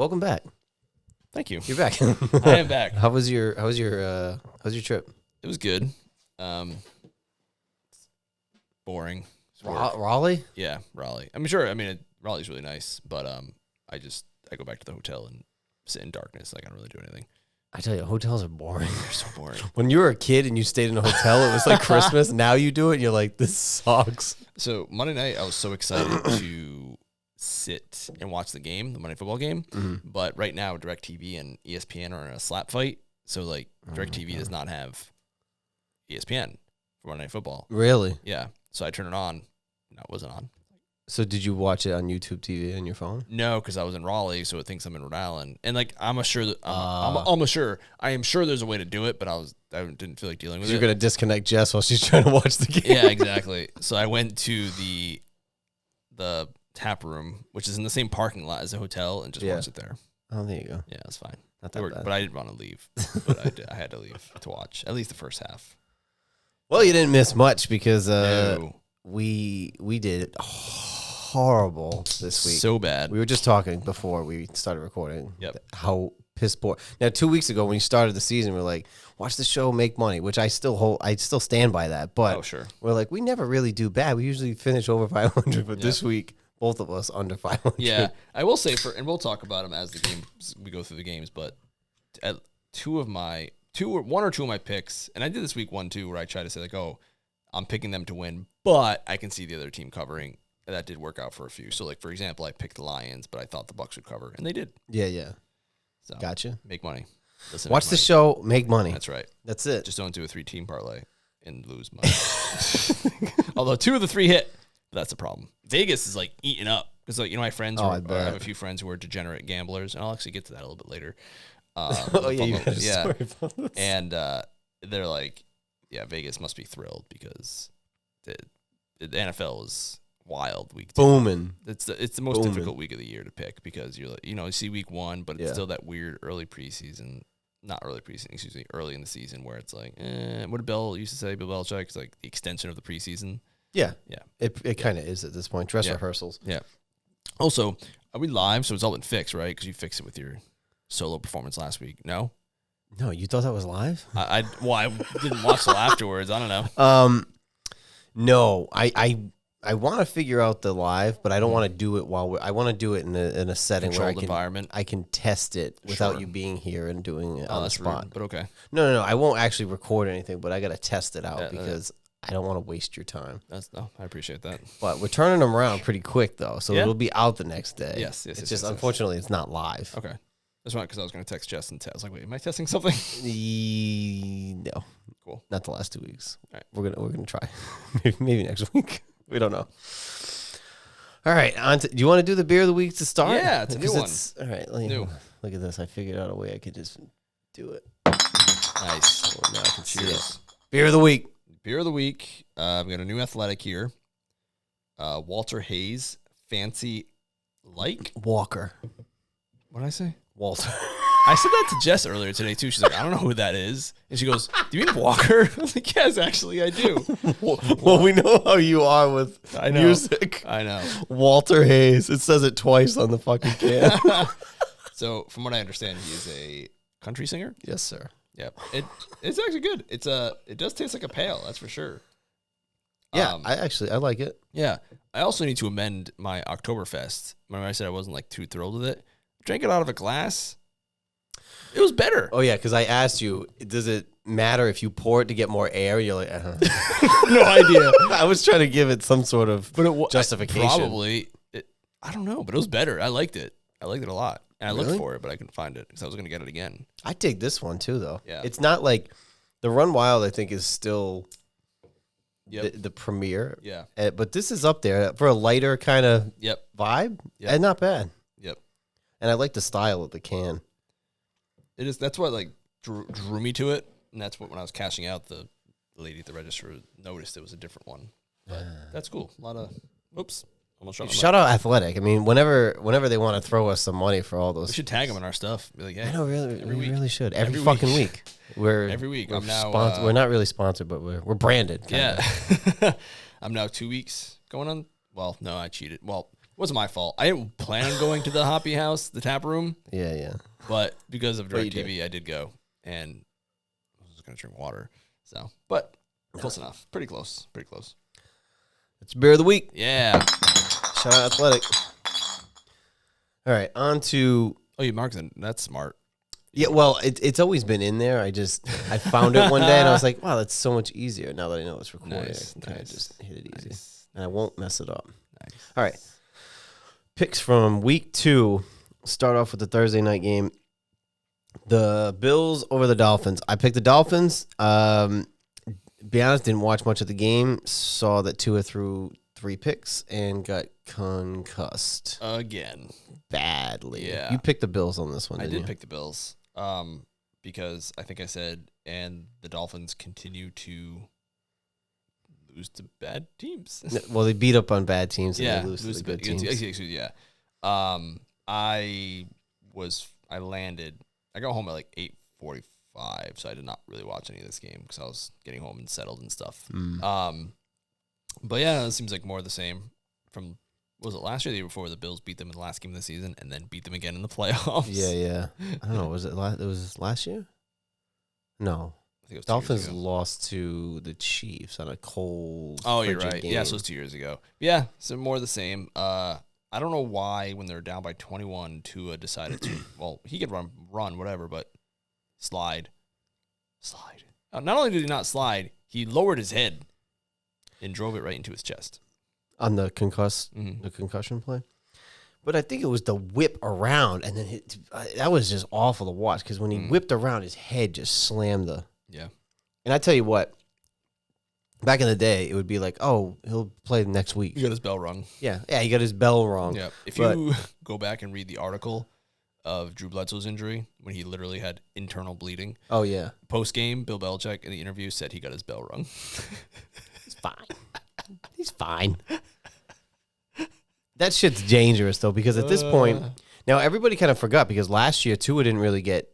welcome back. Thank you. You're back. I am back. How was your trip? It was good. Boring. Raleigh? Yeah, Raleigh. I'm sure. I mean, Raleigh's really nice, but I go back to the hotel and sit in darkness. I can't really do anything. I tell you, hotels are boring. They're so boring. When you were a kid and you stayed in a hotel, it was like Christmas. Now you do it, and you're like, this sucks. So Monday night, I was so excited to sit and watch the game, the Monday football game. Mm-hmm. But right now, DirecTV and ESPN are in a slap fight. So like, DirecTV does not have ESPN for Monday Night Football. Really? Yeah. So I turned it on. No, it wasn't on. So did you watch it on YouTube TV on your phone? No, because I was in Raleigh, so it thinks I'm in Rhode Island. And like, I am sure there's a way to do it, but I didn't feel like dealing with it. You're gonna disconnect Jess while she's trying to watch the game. Yeah, exactly. So I went to the tap room, which is in the same parking lot as the hotel, and just watched it there. Oh, there you go. Yeah, it's fine. Not that bad. But I didn't want to leave. But I had to leave to watch at least the first half. Well, you didn't miss much because No. we did horrible this week. So bad. We were just talking before we started recording. Yep. How piss poor. Now, 2 weeks ago when you started the season, we were like, watch the show, make money, which I still stand by that. But sure. We're like, we never really do bad. We usually finish over 500, but this week, both of us under 500. Yeah, I will say and we'll talk about them as we go through the games. But at one or two of my picks, and I did this week 1 too, where I tried to say like, oh, I'm picking them to win, but I can see the other team covering. And that did work out for a few. So like for example, I picked the Lions, but I thought the Bucs would cover, and they did. Yeah. So gotcha. Make money. Watch the show, make money. That's right. That's it. Just don't do a 3-team parlay and lose money. Although 2 of the 3 hit, but that's a problem. Vegas is like eating up because like my friends, I have a few friends who are degenerate gamblers, and I'll actually get to that a little bit later. You got a story about this. And they're like, yeah, Vegas must be thrilled because the NFL is wild week 2. Booming. It's the most difficult week of the year to pick because you're like, you see week 1, but it's still that weird early in the season where it's like, what did Bill used to say? Bill Belichick, it's like the extension of the preseason. Yeah. It kind of is at this point. Dress rehearsals. Yeah. Also, are we live? So it's all been fixed, right? Because you fixed it with your solo performance last week. No, you thought that was live? I didn't watch till afterwards. I don't know. No, I want to figure out the live, but I don't want to do it I want to do it in a setting where I can test it without you being here and doing it on the spot. Rude, but okay. No, I won't actually record anything, but I got to test it out because I don't want to waste your time. I appreciate that. But we're turning them around pretty quick though, so it'll be out the next day. Yes. It's just unfortunately it's not live. Okay. That's right, because I was going to text Jess and I was like, wait, am I testing something? No. Cool. Not the last 2 weeks. All right. We're gonna try. maybe next week. We don't know. All right. Do you want to do the beer of the week to start? Yeah, it's a new one. All right. Look at this. I figured out a way I could just do it. Nice. Oh, now I can see Cheers. it. Beer of the week. Beer of the week. I've got a new athletic here. Walter Hayes, Fancy Like. Walker. What did I say? Walter. I said that to Jess earlier today, too. She's like, I don't know who that is. And she goes, do you mean Walker? I was like, yes, actually, I do. Well, we know how you are with music. I know. Walter Hayes. It says it twice on the fucking can. So, from what I understand, he is a country singer. Yes, sir. Yeah. It's actually good. It does taste like a pale, that's for sure. Yeah, I like it. Yeah. I also need to amend my Oktoberfest. Remember I said I wasn't like too thrilled with it? I drank it out of a glass. It was better. Oh, yeah, because I asked you, does it matter if you pour it to get more air? You're like, no idea. I was trying to give it some sort of justification. Probably. I don't know, but it was better. I liked it. I liked it a lot. And I looked for it, but I couldn't find it because I was going to get it again. I dig this one, too, though. Yeah. It's not like the Run Wild, I think, is still the premier. Yeah. But this is up there for a lighter kind of vibe. Yep. And not bad. Yep. And I like the style of the can. It is. That's what like drew me to it, and that's what when I was cashing out, the lady at the register noticed it was a different one. But that's cool. A lot of oops. Almost shout out Athletic. I mean, whenever they want to throw us some money for all those, we should tag them in our stuff. Be like, hey, I know, really, we really should. Every week. fucking week. Every week. I'm now. We're not really sponsored, but we're branded. Yeah. I'm now 2 weeks going on. Well, no, I cheated. Well, Wasn't my fault. I didn't plan on going to the Hoppy House, the tap room. Yeah. But because of DirecTV, I did go, and I was going to drink water. So, but close enough. Pretty close. It's beer of the week. Yeah. Shout out Athletic. All right, on to... Oh, you marked it. That's smart. Yeah, well, it's always been in there. I found it one day, and I was like, wow, that's so much easier now that I know it's recorded. Nice. I just hit it easy. And I won't mess it up. Nice. All right. Picks from week 2. Start off with the Thursday night game. The Bills over the Dolphins. I picked the Dolphins. Be honest, didn't watch much of the game. Saw that Tua threw 3 picks and got concussed. Again. Badly. Yeah. You picked the Bills on this one, I didn't did pick the Bills because I think I said, and the Dolphins continue to lose to bad teams. Well, they beat up on bad teams and yeah, they lose to the good teams. Yeah. I got home at like 8:45, so I did not really watch any of this game because I was getting home and settled and stuff. But yeah, it seems like more of the same from, was it last year or the year before the Bills beat them in the last game of the season and then beat them again in the playoffs? Yeah. I don't know. Was it last year? No. I think it was Dolphins lost to the Chiefs on a cold. Oh, you're right. Game. Yeah, so it was 2 years ago. Yeah, so more of the same. I don't know why when they're down by 21, Tua decided to, well, he could run, whatever, but slide. Not only did he not slide, he lowered his head and drove it right into his chest. On the concussion play. But I think it was the whip around, and then that was just awful to watch because when he whipped around, his head just slammed the... Yeah. And I tell you what, back in the day, it would be like, oh, he'll play next week. He got his bell rung. Yeah, he got his bell rung. Yeah. If you go back and read the article of Drew Bledsoe's injury, when he literally had internal bleeding. Oh, yeah. Post-game, Bill Belichick in the interview said he got his bell rung. He's fine. That shit's dangerous, though, because at this point, now everybody kind of forgot because last year, Tua didn't get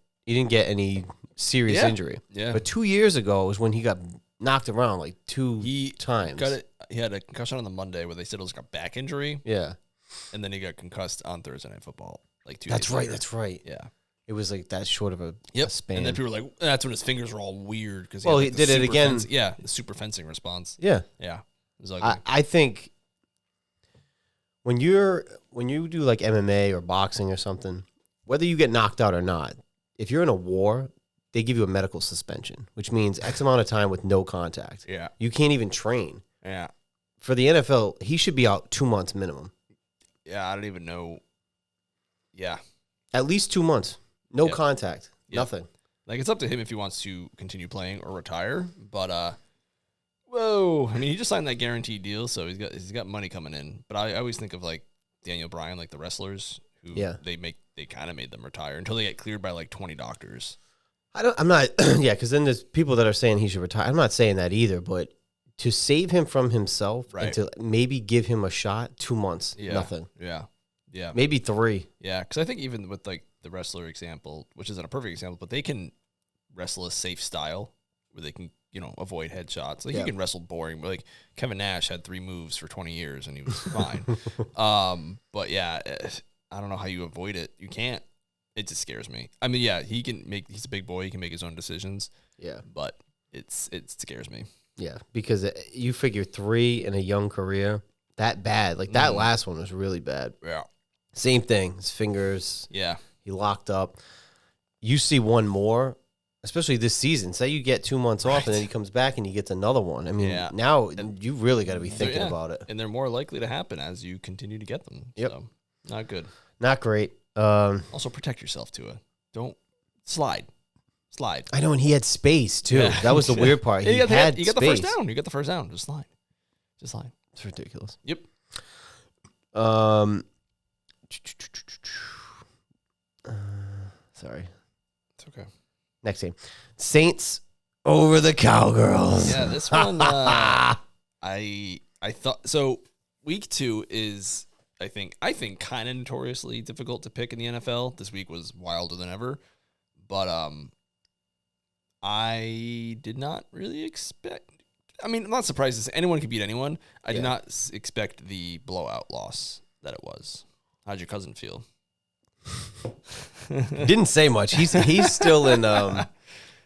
any serious injury. Yeah. But 2 years ago was when he got knocked around like two times. He had a concussion on the Monday where they said it was like a back injury. Yeah. And then he got concussed on Thursday Night Football. Like 2 That's days right. later. That's right. Yeah. It was like that short of a span. And then people were like, that's when his fingers were all weird. Because he did it again. The super fencing response. Yeah. Yeah. It was ugly. I think when you do like MMA or boxing or something, whether you get knocked out or not, if you're in a war, they give you a medical suspension, which means X amount of time with no contact. Yeah. You can't even train. Yeah. For the NFL, he should be out 2 months minimum. Yeah, I don't even know. Yeah. At least 2 months. No contact. Nothing. Like, it's up to him if he wants to continue playing or retire. But, I mean, he just signed that guaranteed deal, so he's got money coming in. But I always think of, like, Daniel Bryan, like the wrestlers, who they kind of made them retire until they get cleared by, like, 20 doctors. I'm not, because then there's people that are saying he should retire. I'm not saying that either, but to save him from himself and to maybe give him a shot, 2 months, nothing. Yeah. Maybe 3. Yeah, because I think even with, like, the wrestler example, which isn't a perfect example, but they can wrestle a safe style where they can, avoid headshots. Like, you can wrestle boring, but, like, Kevin Nash had 3 moves for 20 years, and he was fine. But, yeah, I don't know how you avoid it. You can't. It just scares me. I mean, yeah, he's a big boy. He can make his own decisions. Yeah. But it scares me. Yeah, because you figure 3 in a young career, that bad. Like, that last one was really bad. Yeah. Same thing. His fingers. Yeah. He locked up. You see one more, especially this season. Say you get 2 months off, and then he comes back and he gets another one. I mean, now you really got to be thinking about it. And they're more likely to happen as you continue to get them. Yep. So, not good. Not great. Also, protect yourself, Tua. Don't slide. I know, and he had space, too. Yeah. That was the weird part. He had space. You got the first down. You got the first down. Just slide. It's ridiculous. Yep. Sorry. It's okay. Next game. Saints over the Cowgirls. Yeah, this one, I thought, so week 2 is, I think kind of notoriously difficult to pick in the NFL. This week was wilder than ever, but I did not really expect. I mean, I'm not surprised. Anyone can beat anyone. I did not expect the blowout loss that it was. How'd your cousin feel? Didn't say much. He's still in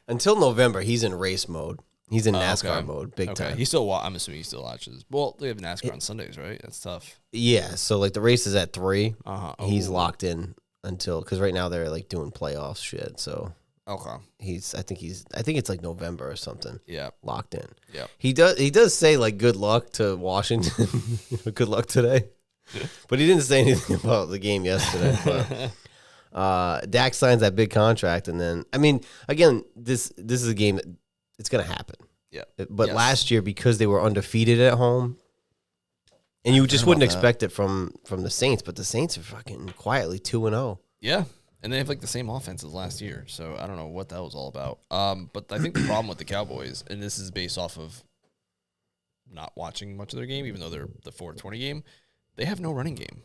until November. He's in race mode. He's in NASCAR mode, big time. I'm assuming he still watches. Well, they have NASCAR on Sundays, right? That's tough. Yeah. So like the race is at 3. He's Ooh. locked in until because right now they're like doing playoffs shit. So Okay. I think it's like November or something. Yeah. Locked in. Yeah. He does say like good luck to Washington. Good luck today. But he didn't say anything about the game yesterday. But Dak signs that big contract, and then I mean, again, this is a game that it's gonna happen. Yeah. But last year, because they were undefeated at home, and you just wouldn't expect it from the Saints, but the Saints are fucking quietly 2-0. Yeah. And they have like the same offense as last year, so I don't know what that was all about. But I think the problem with the Cowboys, and this is based off of not watching much of their game, even though they're the 4-20 game, they have no running game.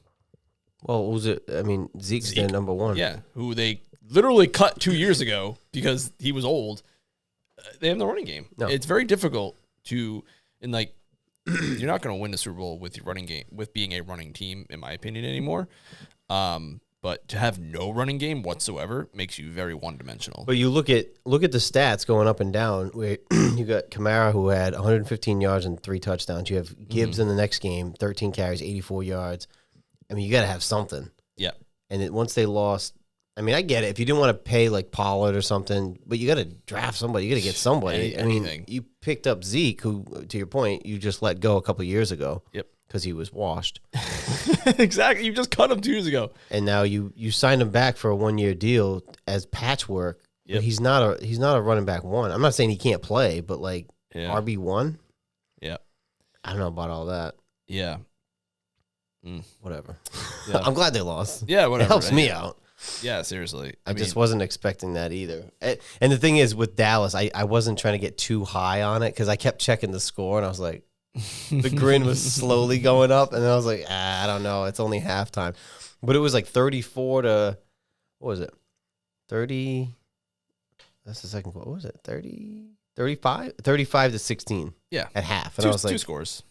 Well, what was it? I mean, Zeke's their number one. Yeah, who they literally cut 2 years ago because he was old. They have no running game. No. It's very difficult to, and like, you're not going to win the Super Bowl with your running game, with being a running team, in my opinion, anymore. But to have no running game whatsoever makes you very one-dimensional. But you look at the stats going up and down. Where you got Kamara, who had 115 yards and 3 touchdowns. You have Gibbs in the next game, 13 carries, 84 yards. I mean, you got to have something. Yeah. And once they lost, I mean, I get it. If you didn't want to pay like Pollard or something, but you got to draft somebody. You got to get somebody. Anything. I mean, you picked up Zeke, who, to your point, you just let go a couple of years ago. Yep. Because he was washed. Exactly. You just cut him 2 years ago. And now you signed him back for a 1-year deal as patchwork. Yep. But he's not a running back 1. I'm not saying he can't play, but like RB1? Yeah. I don't know about all that. Yeah. Whatever. Yeah. I'm glad they lost. Yeah, whatever. It helps me out. Yeah, seriously. I just wasn't expecting that either. And the thing is, with Dallas, I wasn't trying to get too high on it because I kept checking the score, and I was like, the grin was slowly going up, and then I was like, I don't know. It's only halftime. But it was like 34 to, what was it? 30. That's the second quarter. What was it? 30, 35? 35 to 16. Yeah. At half. And I was like, 2 scores.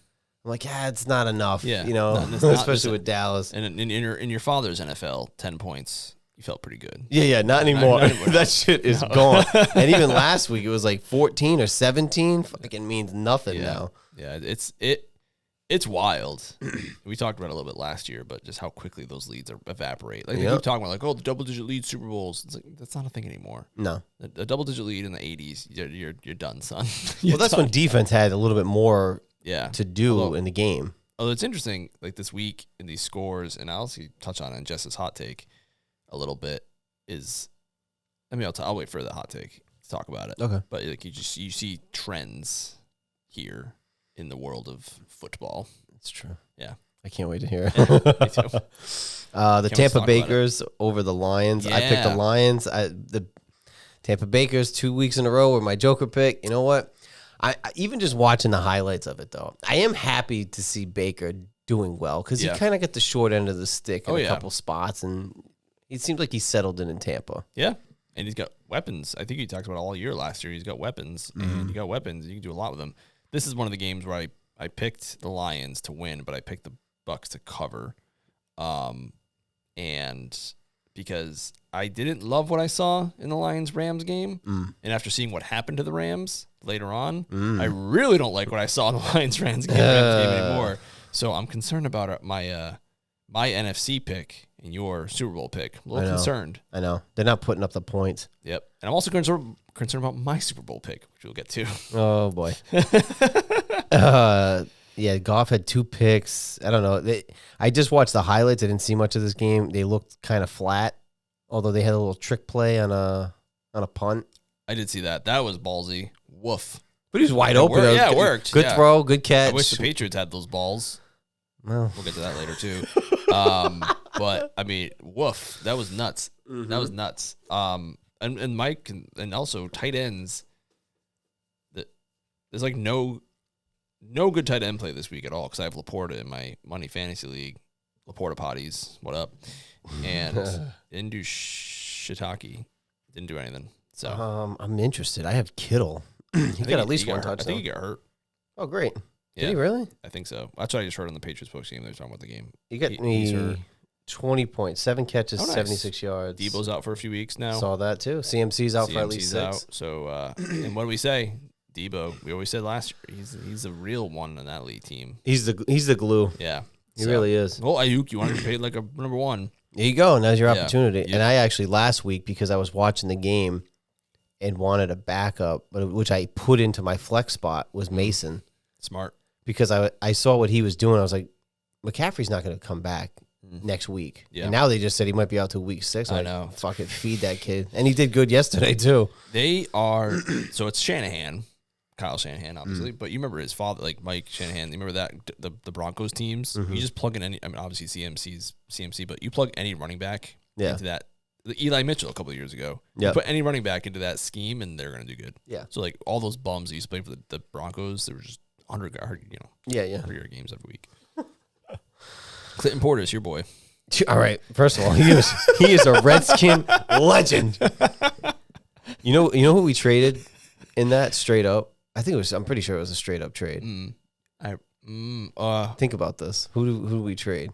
I'm like, it's not enough. Yeah. You know, especially with Dallas. And in your father's NFL, 10 points. You felt pretty good. Yeah, not anymore. That shit is gone. And even last week, it was like 14 or 17. Fucking means nothing now. Yeah, it's wild. We talked about it a little bit last year, but just how quickly those leads evaporate. Like they keep talking about, like, the double-digit lead Super Bowls. It's like that's not a thing anymore. No, a double-digit lead in the 80s, you're done, son. Well, that's when defense had a little bit more to do in the game. Although it's interesting, like this week in these scores, and I'll also touch on it in Jess's hot take a little bit. I'll wait for the hot take to talk about it. Okay, but like you see trends here in the world of football. It's true. Yeah. I can't wait to hear it. Me too. The Tampa Bakers over the Lions. Yeah. I picked the Lions. The Tampa Bakers 2 weeks in a row were my Joker pick. You know what? I even just watching the highlights of it, though, I am happy to see Baker doing well because he kind of got the short end of the stick in a couple spots, and it seems like he's settled in Tampa. Yeah. And he's got weapons. I think he talked about all year last year. He's got weapons, and you got weapons. You can do a lot with them. This is one of the games where I picked the Lions to win, but I picked the Bucks to cover. And because I didn't love what I saw in the Lions-Rams game, and after seeing what happened to the Rams later on, I really don't like what I saw in the Lions-Rams game anymore. So I'm concerned about my NFC pick and your Super Bowl pick. A little concerned. I know. They're not putting up the points. Yep. And I'm also concerned about my Super Bowl pick, which we'll get to. Oh, boy. Yeah, Goff had 2 picks. I don't know. I just watched the highlights. I didn't see much of this game. They looked kind of flat, although they had a little trick play on a punt. I did see that. That was ballsy. Woof. But he was wide open. It worked. Good throw, good catch. I wish the Patriots had those balls. Well, we'll get to that later, too. But, I mean, woof. That was nuts. Mm-hmm. That was nuts. And Mike and also tight ends. There's like no good tight end play this week at all because I have Laporta in my money fantasy league. Laporta potties, what up? And didn't do shiitake. Didn't do anything. So I'm interested. I have Kittle. He got at least one touchdown. I think he got hurt. Oh, great. Did he really? I think so. That's what I just heard on the Patriots post game. They were talking about the game. He got me 20 points, 7 catches, nice. 76 yards. Debo's out for a few weeks now. Saw that too. CMC's out for at least 6. Out. So, and what do we say? Debo. We always said last year he's a real one in that league team. He's the glue. Yeah, he really is. Well, Ayuk, you want to get paid like a number 1. There you go. And that's your opportunity. Yeah. And I actually last week, because I was watching the game and wanted a backup, which I put into my flex spot, was Mason. Smart. Because I saw what he was doing. I was like, McCaffrey's not going to come back next week. Yeah. And now they just said he might be out till week 6. I know. Fuck it, feed that kid. And he did good yesterday too. They are. So it's Shanahan, Kyle Shanahan, obviously. But you remember his father, like Mike Shanahan. You remember that the Broncos teams. You just plug in any. I mean, obviously CMC's CMC, but you plug any running back into that. Eli Mitchell a couple of years ago. Yeah. Put any running back into that scheme, and they're going to do good. Yeah. So like all those bums that used to play for the Broncos, they were just 100 100-yard games every week. Clinton Portis, your boy. All right. First of all, he is a Redskin legend. You know who we traded in that straight up? I'm pretty sure it was a straight up trade. Think about this. Who do we trade?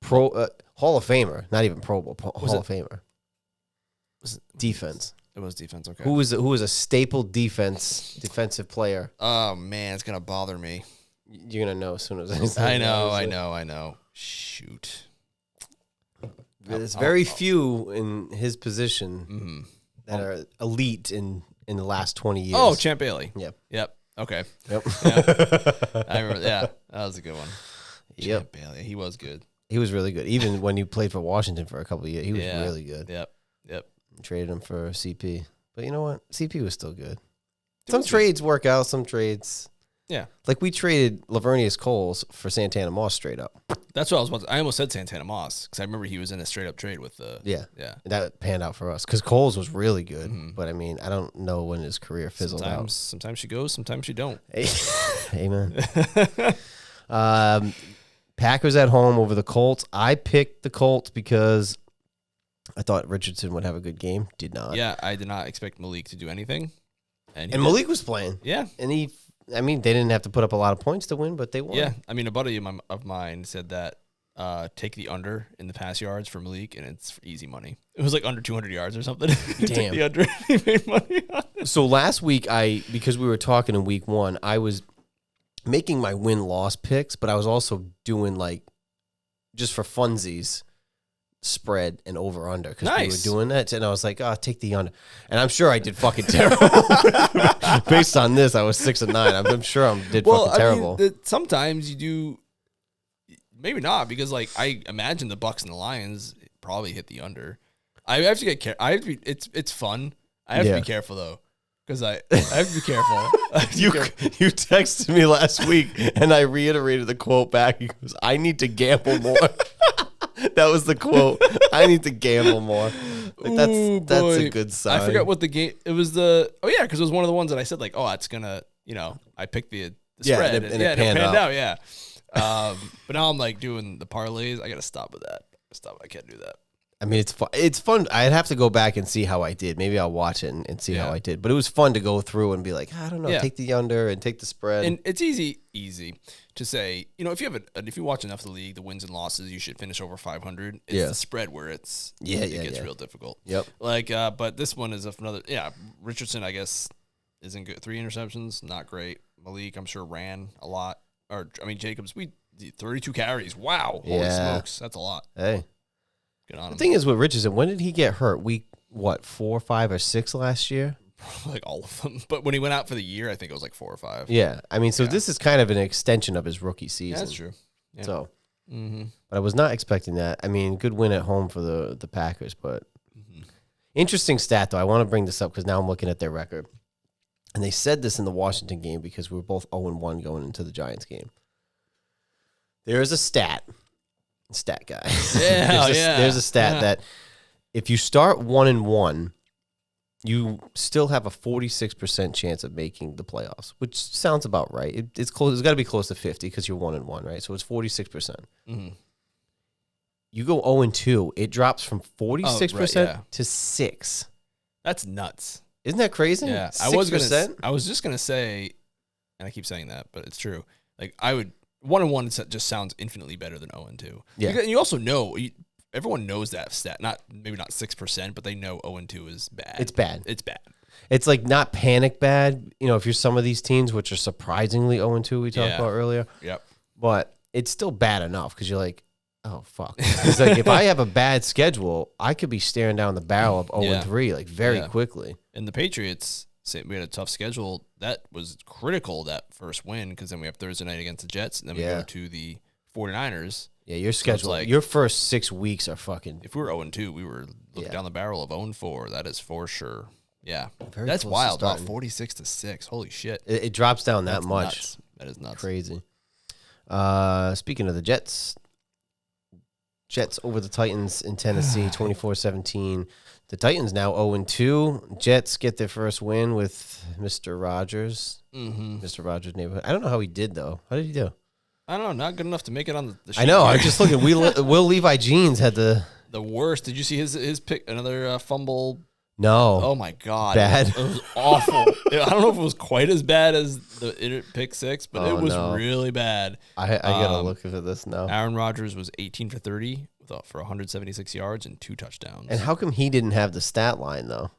Hall of Famer, not even Pro Bowl. Hall of Famer. Defense. It was defense. Okay. Who was a staple defensive player? Oh man, it's gonna bother me. You're gonna know as soon as I say. I know. Shoot. There's very few in his position that are elite in the last 20 years. Oh, Champ Bailey. Yep. Okay. Yep. I remember. Yeah, that was a good one. Yep. Champ Bailey. He was good. He was really good. Even when he played for Washington for a couple of years, he was really good. Yep. Traded him for CP. But you know what? CP was still good. Some trades work out, some trades. Yeah. Like we traded Lavernius Coles for Santana Moss straight up. That's what I was about to, I almost said Santana Moss because I remember he was in a straight up trade with the. Yeah. Yeah. That panned out for us because Coles was really good. But I mean, I don't know when his career fizzled out. Sometimes she goes, sometimes she don't. Amen. Packers at home over the Colts. I picked the Colts because I thought Richardson would have a good game. Did not. Yeah, I did not expect Malik to do anything. And Malik was playing. Yeah. And they didn't have to put up a lot of points to win, but they won. Yeah. I mean, a buddy of mine said that take the under in the pass yards for Malik, and it's easy money. It was like under 200 yards or something. Damn. Take the under, he made money on it. So last week, because we were talking in week 1, I was making my win-loss picks, but I was also doing just for funsies, spread and over-under because we were doing that. And I was like, take the under. And I'm sure I did fucking terrible. Based on this, I was 6-9. I'm sure I did fucking terrible. Sometimes you do, maybe not, because I imagine the Bucks and the Lions probably hit the under. I have to get careful. It's fun. I have to be careful though. Because I have to be careful. You texted me last week, and I reiterated the quote back. He goes, "I need to gamble more." That was the quote. I need to gamble more. That's a good sign. I forgot what the game. It was because it was one of the ones that I said it's gonna. I picked the spread and it panned out. Yeah. But now I'm doing the parlays. I gotta stop with that. I can't do that. I mean, it's fun. It's fun. I'd have to go back and see how I did. Maybe I'll watch it and see how I did. But it was fun to go through and be like, I don't know, take the under and take the spread. And it's easy to say, if you watch enough of the league, the wins and losses, you should finish over 500. It's the spread where it gets real difficult. Yep. But this one is another. Yeah, Richardson, I guess, isn't good. 3 interceptions, not great. Malik, I'm sure, ran a lot. Jacobs, 32 carries. Wow. Holy smokes, that's a lot. Hey. Good on him. The thing is with Richardson, when did he get hurt? Week 4, 5, or 6 last year? All of them. But when he went out for the year, I think it was 4 or 5. Yeah. I mean, this is kind of an extension of his rookie season. Yeah, that's true. Yeah. So, but I was not expecting that. I mean, good win at home for the Packers, but interesting stat, though. I want to bring this up because now I'm looking at their record. And they said this in the Washington game because we were both 0-1 going into the Giants game. There is a stat guy. Yeah, there's a stat that if you start 1-1, you still have a 46% chance of making the playoffs, which sounds about right. It's close. It's got to be close to 50 because you're 1-1, right? So it's 46%. Mm-hmm. You go 0-2, it drops from 46% to 6. That's nuts. Isn't that crazy? Yeah, 6%? I was just gonna say, and I keep saying that, but it's true. Like I would 1-1 just sounds infinitely better than 0-2. Yeah. And you also know everyone knows that stat. Maybe not 6%, but they know 0-2 is bad. It's bad. It's bad. It's like not panic bad. You know, if you're some of these teams which are surprisingly 0-2, we talked about earlier. Yep. But it's still bad enough because you're like, oh fuck. It's like if I have a bad schedule, I could be staring down the barrel of 0-3 like very quickly. And the Patriots, we had a tough schedule. That was critical, that first win, because then we have Thursday night against the Jets, and then we go to the 49ers. Yeah, your schedule, like, your first 6 weeks are fucking. If we were 0-2, we were looking down the barrel of 0-4. That is for sure. Yeah, very that's wild. About 46-6. Holy shit! It drops down that much. Nuts. That is nuts. Crazy. Speaking of the Jets over the Titans in Tennessee, 24-17. The Titans now 0-2. Jets get their first win with Mr. Rogers. Mr. Rogers' neighborhood. I don't know how he did, though. How did he do? I don't know. Not good enough to make it on the sheet. I know. I was just looking. Will Levi Jeans had the worst. Did you see his pick? Another fumble. No. Oh, my God. Bad. It was awful. I don't know if it was quite as bad as the pick 6, but it was really bad. I got to look at this now. Aaron Rodgers was 18 for 30 for 176 yards and 2 touchdowns. And how come he didn't have the stat line, though?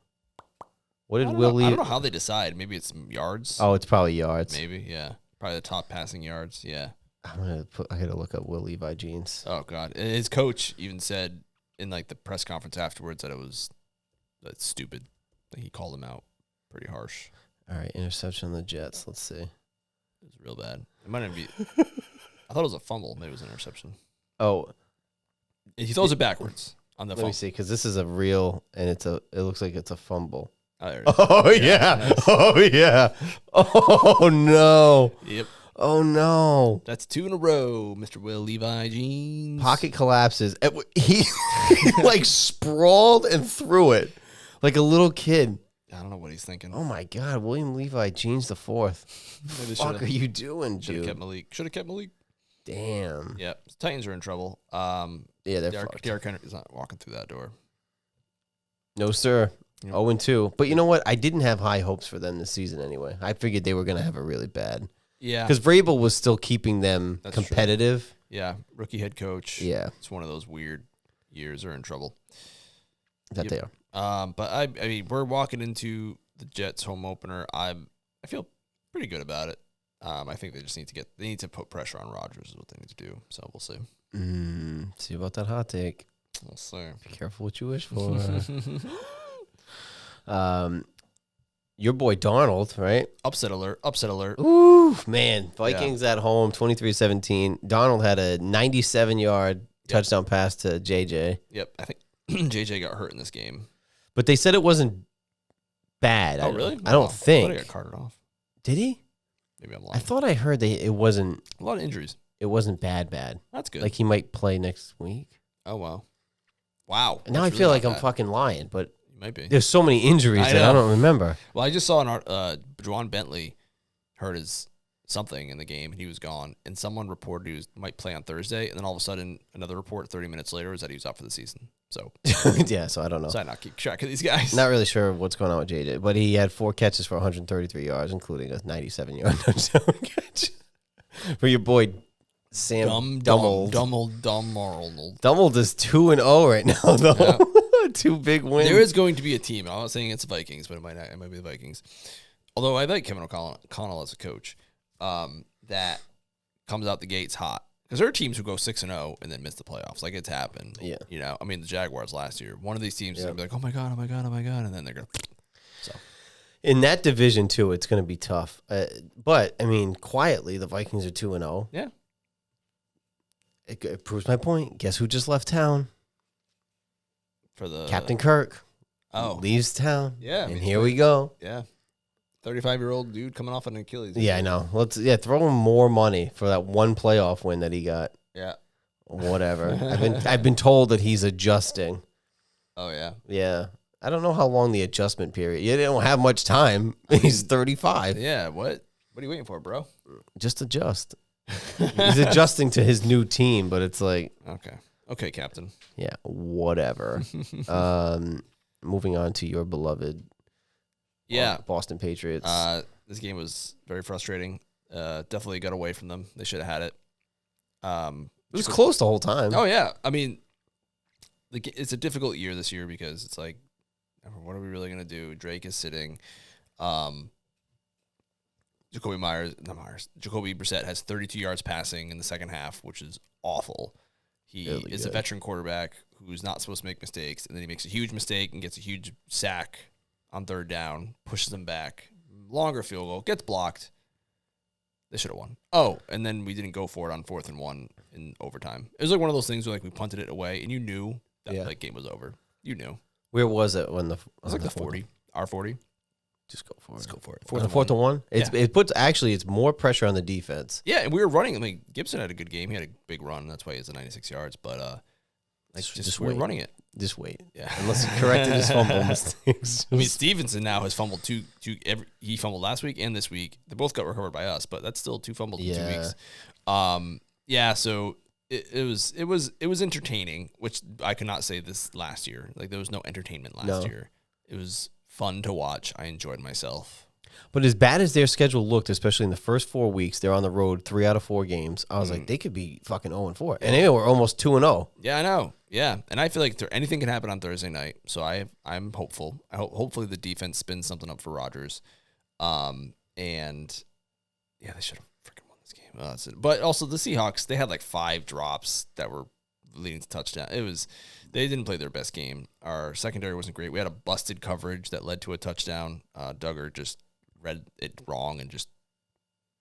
What did Will I don't know how they decide. Maybe it's yards. Oh, it's probably yards. Maybe, yeah. Probably the top passing yards, yeah. I got to look up Will Levi Jeans. Oh, God. And his coach even said in like the press conference afterwards that that's stupid. He called him out pretty harsh. All right, interception on the Jets. Let's see. It was real bad. It might not be. I thought it was a fumble. Maybe it was an interception. Oh, he throws it backwards on the. Let me see, because this is a real, and it looks like it's a fumble. Oh, there it is. Oh yeah. Nice. Oh yeah. Oh no. Yep. Oh no. That's 2 in a row, Mr. Will Levi Jeans. Pocket collapses. He like sprawled and threw it like a little kid. I don't know what he's thinking. Oh my God, William Levi Jeans the fourth. What the fuck are you doing, dude? Should have kept Malik. Damn. Yeah, Titans are in trouble. Yeah, they're fucked. Derrick Henry is not walking through that door. No, sir. Yep. 0-2. But you know what? I didn't have high hopes for them this season anyway. I figured they were going to have a really bad. Yeah. Because Vrabel was still keeping them competitive. True. Yeah, rookie head coach. Yeah. It's one of those weird years they're in trouble. They are. But I mean, we're walking into the Jets home opener. I feel pretty good about it. I think they just need to put pressure on Rodgers is what they need to do. So we'll see. See about that hot take. We'll see. Be careful what you wish for. Your boy Darnold, right? Upset alert. Ooh, man. Vikings at home, 23-17. Darnold had a 97-yard touchdown pass to JJ. Yep. I think JJ got hurt in this game. But they said it wasn't bad. Oh, really? I don't think. I thought he got carted off. Did he? Maybe I'm lying. I thought I heard it wasn't. A lot of injuries. It wasn't bad. That's good. Like he might play next week. Oh, wow. Wow. Now I feel like I'm fucking lying, but might be. There's so many injuries that I don't remember. Well, I just saw Juwan Bentley hurt his something in the game, and he was gone. And someone reported he might play on Thursday, and then all of a sudden, another report 30 minutes later is that he was out for the season. So yeah, so I don't know. So I not keep track of these guys. Not really sure what's going on with JJ, but he had 4 catches for 133 yards, including a 97-yard touchdown catch for your boy Sam Dummold. Dummold is 2-0 right now, though. Yeah. 2 big wins. There is going to be a team. I'm not saying it's the Vikings, but it might be the Vikings. Although I like Kevin O'Connell as a coach, that comes out the gates hot. Because there are teams who go 6-0 and then miss the playoffs. Like, it's happened. Yeah. You know, I mean, the Jaguars last year. One of these teams is going to be like, oh my God, and then they're going to. So. In that division, too, it's going to be tough. But, I mean, quietly, the Vikings are 2-0. Yeah. It proves my point. Guess who just left town? For the Captain Kirk. Oh. Leaves town. Yeah. And here we go. Yeah. 35-year-old dude coming off an Achilles. Yeah, I know. Throw him more money for that one playoff win that he got. Yeah. Whatever. I've been told that he's adjusting. Oh yeah. Yeah. I don't know how long the adjustment period. You don't have much time. He's 35. Yeah, what are you waiting for, bro? Just adjust. He's adjusting to his new team, but it's like Okay, Captain. Yeah, whatever. Moving on to your beloved Boston Patriots. This game was very frustrating. Definitely got away from them. They should have had it. It was close the whole time. Oh, yeah. I mean, it's a difficult year this year because it's like, what are we really going to do? Drake is sitting. Jacoby Brissett has 32 yards passing in the second half, which is awful. He is a veteran quarterback who's not supposed to make mistakes, and then he makes a huge mistake and gets a huge sack on third down, pushes them back, longer field goal, gets blocked. They should have won. Oh, and then we didn't go for it on 4th and 1 in overtime. It was like one of those things where like we punted it away, and you knew that like game was over. You knew. Where was it when it was like the 40, R40. Just go for it. Let's go for it. 4th and 1. It's more pressure on the defense. Yeah, and we were running. I mean, Gibson had a good game. He had a big run. That's why he has the 96 yards. But just we were running it. Just wait. Yeah, unless he corrected his fumble mistakes. I mean, Stevenson now has fumbled he fumbled last week and this week. They both got recovered by us, but that's still 2 fumbles in 2 weeks. Yeah. So it was entertaining, which I could not say this last year. Like there was no entertainment last year. It was fun to watch. I enjoyed myself. But as bad as their schedule looked, especially in the first 4 weeks, they're on the road 3 out of 4 games. I was like, they could be fucking 0-4. And they were almost 2-0. Yeah, I know. Yeah. And I feel like anything can happen on Thursday night. So I'm hopeful. Hopefully the defense spins something up for Rodgers. And yeah, they should have freaking won this game. But also the Seahawks, they had like 5 drops that were leading to touchdown. They didn't play their best game. Our secondary wasn't great. We had a busted coverage that led to a touchdown. Duggar just read it wrong and just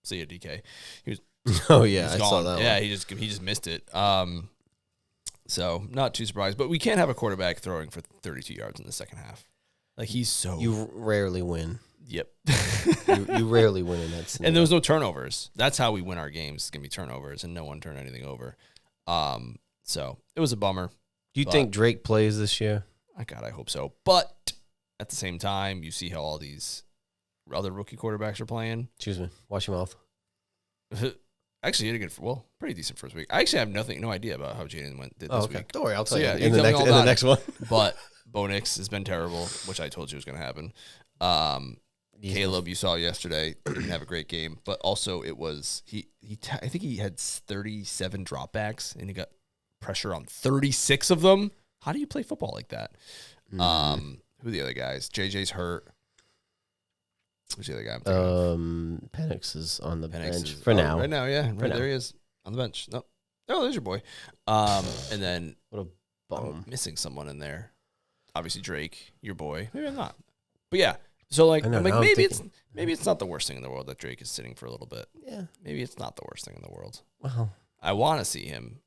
see a DK. He was I saw that. Yeah, he just missed it. So not too surprised, but we can't have a quarterback throwing for 32 yards in the second half. Like you rarely win. Yep. you rarely win in that scenario. And there was no turnovers. That's how we win our games. It's gonna be turnovers, and no one turned anything over. So it was a bummer. Do you think Drake plays this year? God, I hope so. But at the same time, you see how all these other rookie quarterbacks are playing. Excuse me. Wash your mouth. Actually, he had a pretty decent first week. I actually have no idea about how Jaden did this week. Don't worry, I'll tell you in the next one. But Bo Nix has been terrible, which I told you was going to happen. Caleb, you saw yesterday, didn't have a great game, but also it was I think he had 37 dropbacks, and he got pressure on 36 of them. How do you play football like that? Who are the other guys? JJ's hurt. Who's the other guy I'm thinking of? Penix is on the bench for now. Right now, yeah. Right there he is on the bench. No. Oh, there's your boy. And then what a bum. I'm missing someone in there. Obviously Drake, your boy. Maybe I'm not. But yeah. So like, I'm like maybe it's not the worst thing in the world that Drake is sitting for a little bit. Yeah. Maybe it's not the worst thing in the world. Well, I want to see him,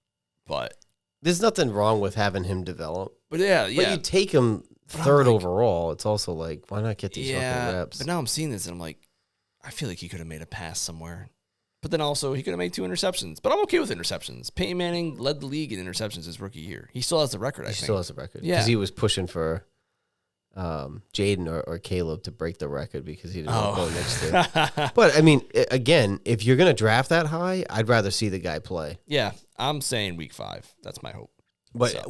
but there's nothing wrong with having him develop. But yeah. But you take him third overall. It's also like, why not get these fucking reps? But now I'm seeing this and I'm like, I feel like he could have made a pass somewhere. But then also he could have made 2 interceptions. But I'm okay with interceptions. Peyton Manning led the league in interceptions his rookie year. He still has the record, I think. He still has the record. Yeah. Because he was pushing for Jaden or Caleb to break the record because he didn't want to go next to. But, I mean, again, if you're going to draft that high, I'd rather see the guy play. Yeah, I'm saying week 5. That's my hope. But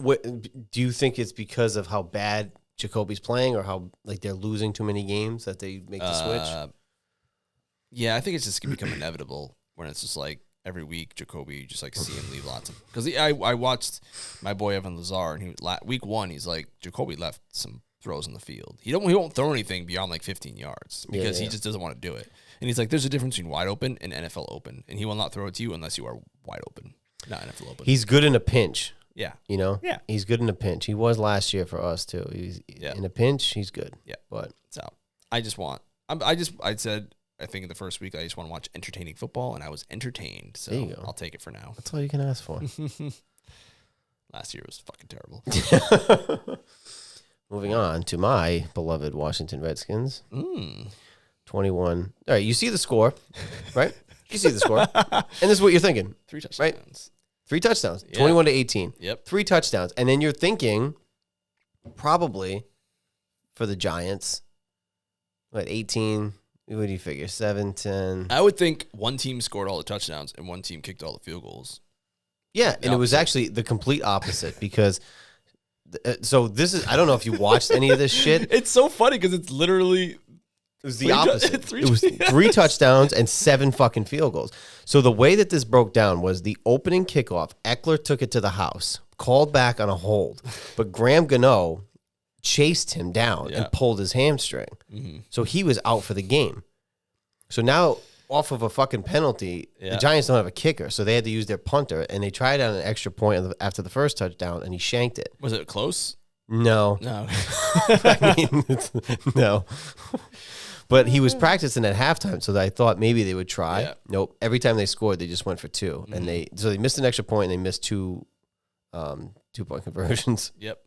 do you think it's because of how bad Jacoby's playing or how like they're losing too many games that they make the switch? Yeah, I think it's just going to become inevitable when it's just like every week Jacoby, you just like see him leave lots of. Because I watched my boy Evan Lazar, and week 1, he's like, Jacoby left some throws on the field. He won't throw anything beyond like 15 yards because he just doesn't want to do it. And he's like, there's a difference between wide open and NFL open, and he will not throw it to you unless you are wide open, not NFL open. He's good in a pinch. Yeah. You know? Yeah. He's good in a pinch. He was last year for us, too. In a pinch, he's good. Yeah. But so I said, I think in the first week, I just want to watch entertaining football, and I was entertained. So there you go. I'll take it for now. That's all you can ask for. Last year was fucking terrible. Moving on to my beloved Washington Redskins. 21. All right, you see the score, right? You see the score. And this is what you're thinking. 3 touchdowns. Right? 3 touchdowns, 21-18. Yep. 3 touchdowns. And then you're thinking probably for the Giants, 18, what do you figure, 7, 10? I would think one team scored all the touchdowns and one team kicked all the field goals. Yeah, and it was actually the complete opposite because so this is, I don't know if you watched any of this shit. It's so funny because it's literally It was the opposite. It was 3 touchdowns and 7 fucking field goals. So the way that this broke down was the opening kickoff, Eckler took it to the house, called back on a hold, but Graham Gano chased him down and pulled his hamstring. So he was out for the game. So now, off of a fucking penalty, the Giants don't have a kicker, so they had to use their punter, and they tried on an extra point after the first touchdown, and he shanked it. Was it close? No. I mean, no. But he was practicing at halftime, so I thought maybe they would try. Yeah. Nope. Every time they scored, they just went for 2, and they missed an extra point, and they missed 2 2-point conversions. Yep.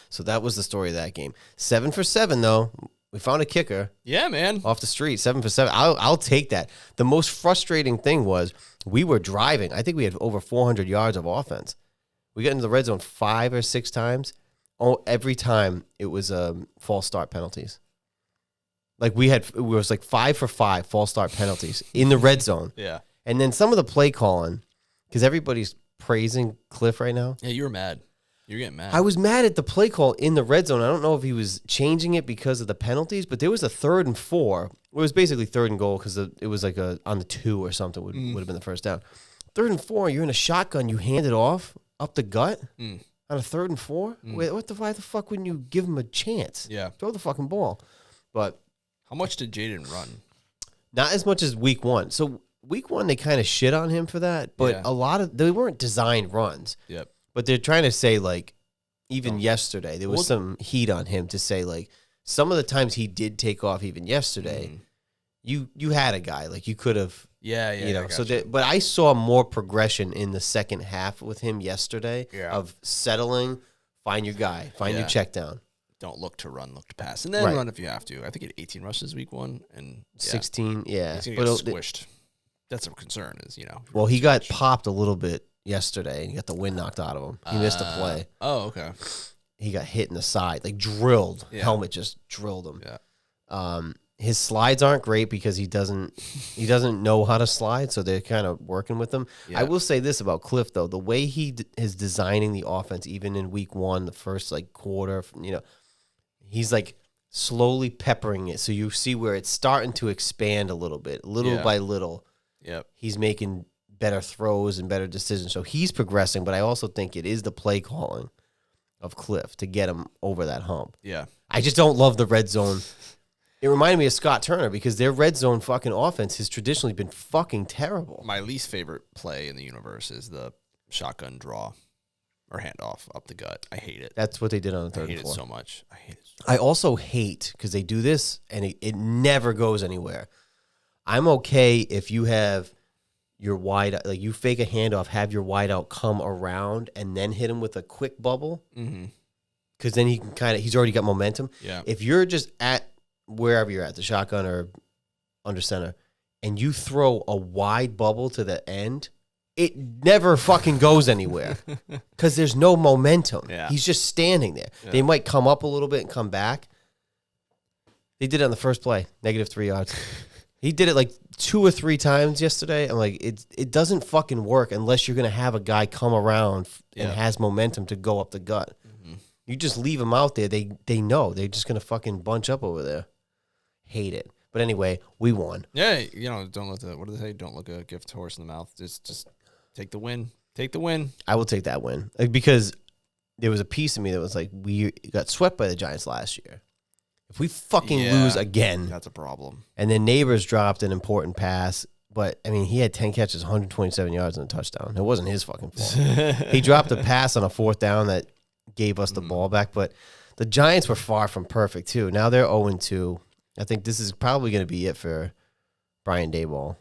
So that was the story of that game. 7 for 7 though. We found a kicker. Yeah, man. Off the street, 7 for 7. I'll take that. The most frustrating thing was we were driving. I think we had over 400 yards of offense. We got into the red zone 5 or 6 times. Oh, every time it was false start penalties. Like it was like 5 for 5 false start penalties in the red zone. Yeah. And then some of the play calling, because everybody's praising Cliff right now. Yeah, you were mad. You're getting mad. I was mad at the play call in the red zone. I don't know if he was changing it because of the penalties, but there was a 3rd and 4. It was basically 3rd and goal because it was like on the 2 or something would have been the first down. 3rd and 4, you're in a shotgun. You hand it off up the gut on a 3rd and 4. Wait, why the fuck wouldn't you give him a chance? Yeah, throw the fucking ball. But how much did Jaden run? Not as much as week 1. So week 1 they kind of shit on him for that, but a lot of they weren't designed runs. Yep. But they're trying to say, like, even yesterday, there was some heat on him to say, like, some of the times he did take off even yesterday, you had a guy. Like, you could have, but I saw more progression in the second half with him yesterday of settling, find your guy, find your check down. Don't look to run, look to pass. And then run if you have to. I think he had 18 rushes week 1. And 16, yeah. He's going to get squished. That's a concern is, Well, he got popped a little bit yesterday, and he got the wind knocked out of him. He missed a play. Oh, okay. He got hit in the side, like drilled. Yeah. Helmet just drilled him. Yeah. His slides aren't great because he doesn't know how to slide, so they're kind of working with him. Yeah. I will say this about Cliff though: the way he is designing the offense, even in week 1, the first quarter, he's like slowly peppering it, so you see where it's starting to expand a little bit, by little. Yep. He's making better throws and better decisions. So he's progressing, but I also think it is the play calling of Cliff to get him over that hump. Yeah. I just don't love the red zone. It reminded me of Scott Turner because their red zone fucking offense has traditionally been fucking terrible. My least favorite play in the universe is the shotgun draw or handoff up the gut. I hate it. That's what they did on the 3rd and 4. I hate it so much. I also hate because they do this and it never goes anywhere. I'm okay if you have your wide, like you fake a handoff, have your wide out come around and then hit him with a quick bubble. Because then he can he's already got momentum. Yeah. If you're just at wherever you're at, the shotgun or under center, and you throw a wide bubble to the end, it never fucking goes anywhere because there's no momentum. Yeah. He's just standing there. Yeah. They might come up a little bit and come back. They did it on the first play, -3 yards. He did it like 2 or 3 times yesterday. I'm like, it doesn't fucking work unless you're going to have a guy come around and has momentum to go up the gut. You just leave him out there. They know. They're just going to fucking bunch up over there. Hate it. But anyway, we won. Yeah, don't let what do they say? Don't look a gift horse in the mouth. Just take the win. Take the win. I will take that win. Because there was a piece of me that was like, we got swept by the Giants last year. If we fucking lose again, that's a problem. And then Neighbors dropped an important pass, but I mean, he had 10 catches, 127 yards and a touchdown. It wasn't his fucking fault. He dropped a pass on a 4th down that gave us the ball back, but the Giants were far from perfect too. Now they're 0-2. I think this is probably going to be it for Brian Daboll.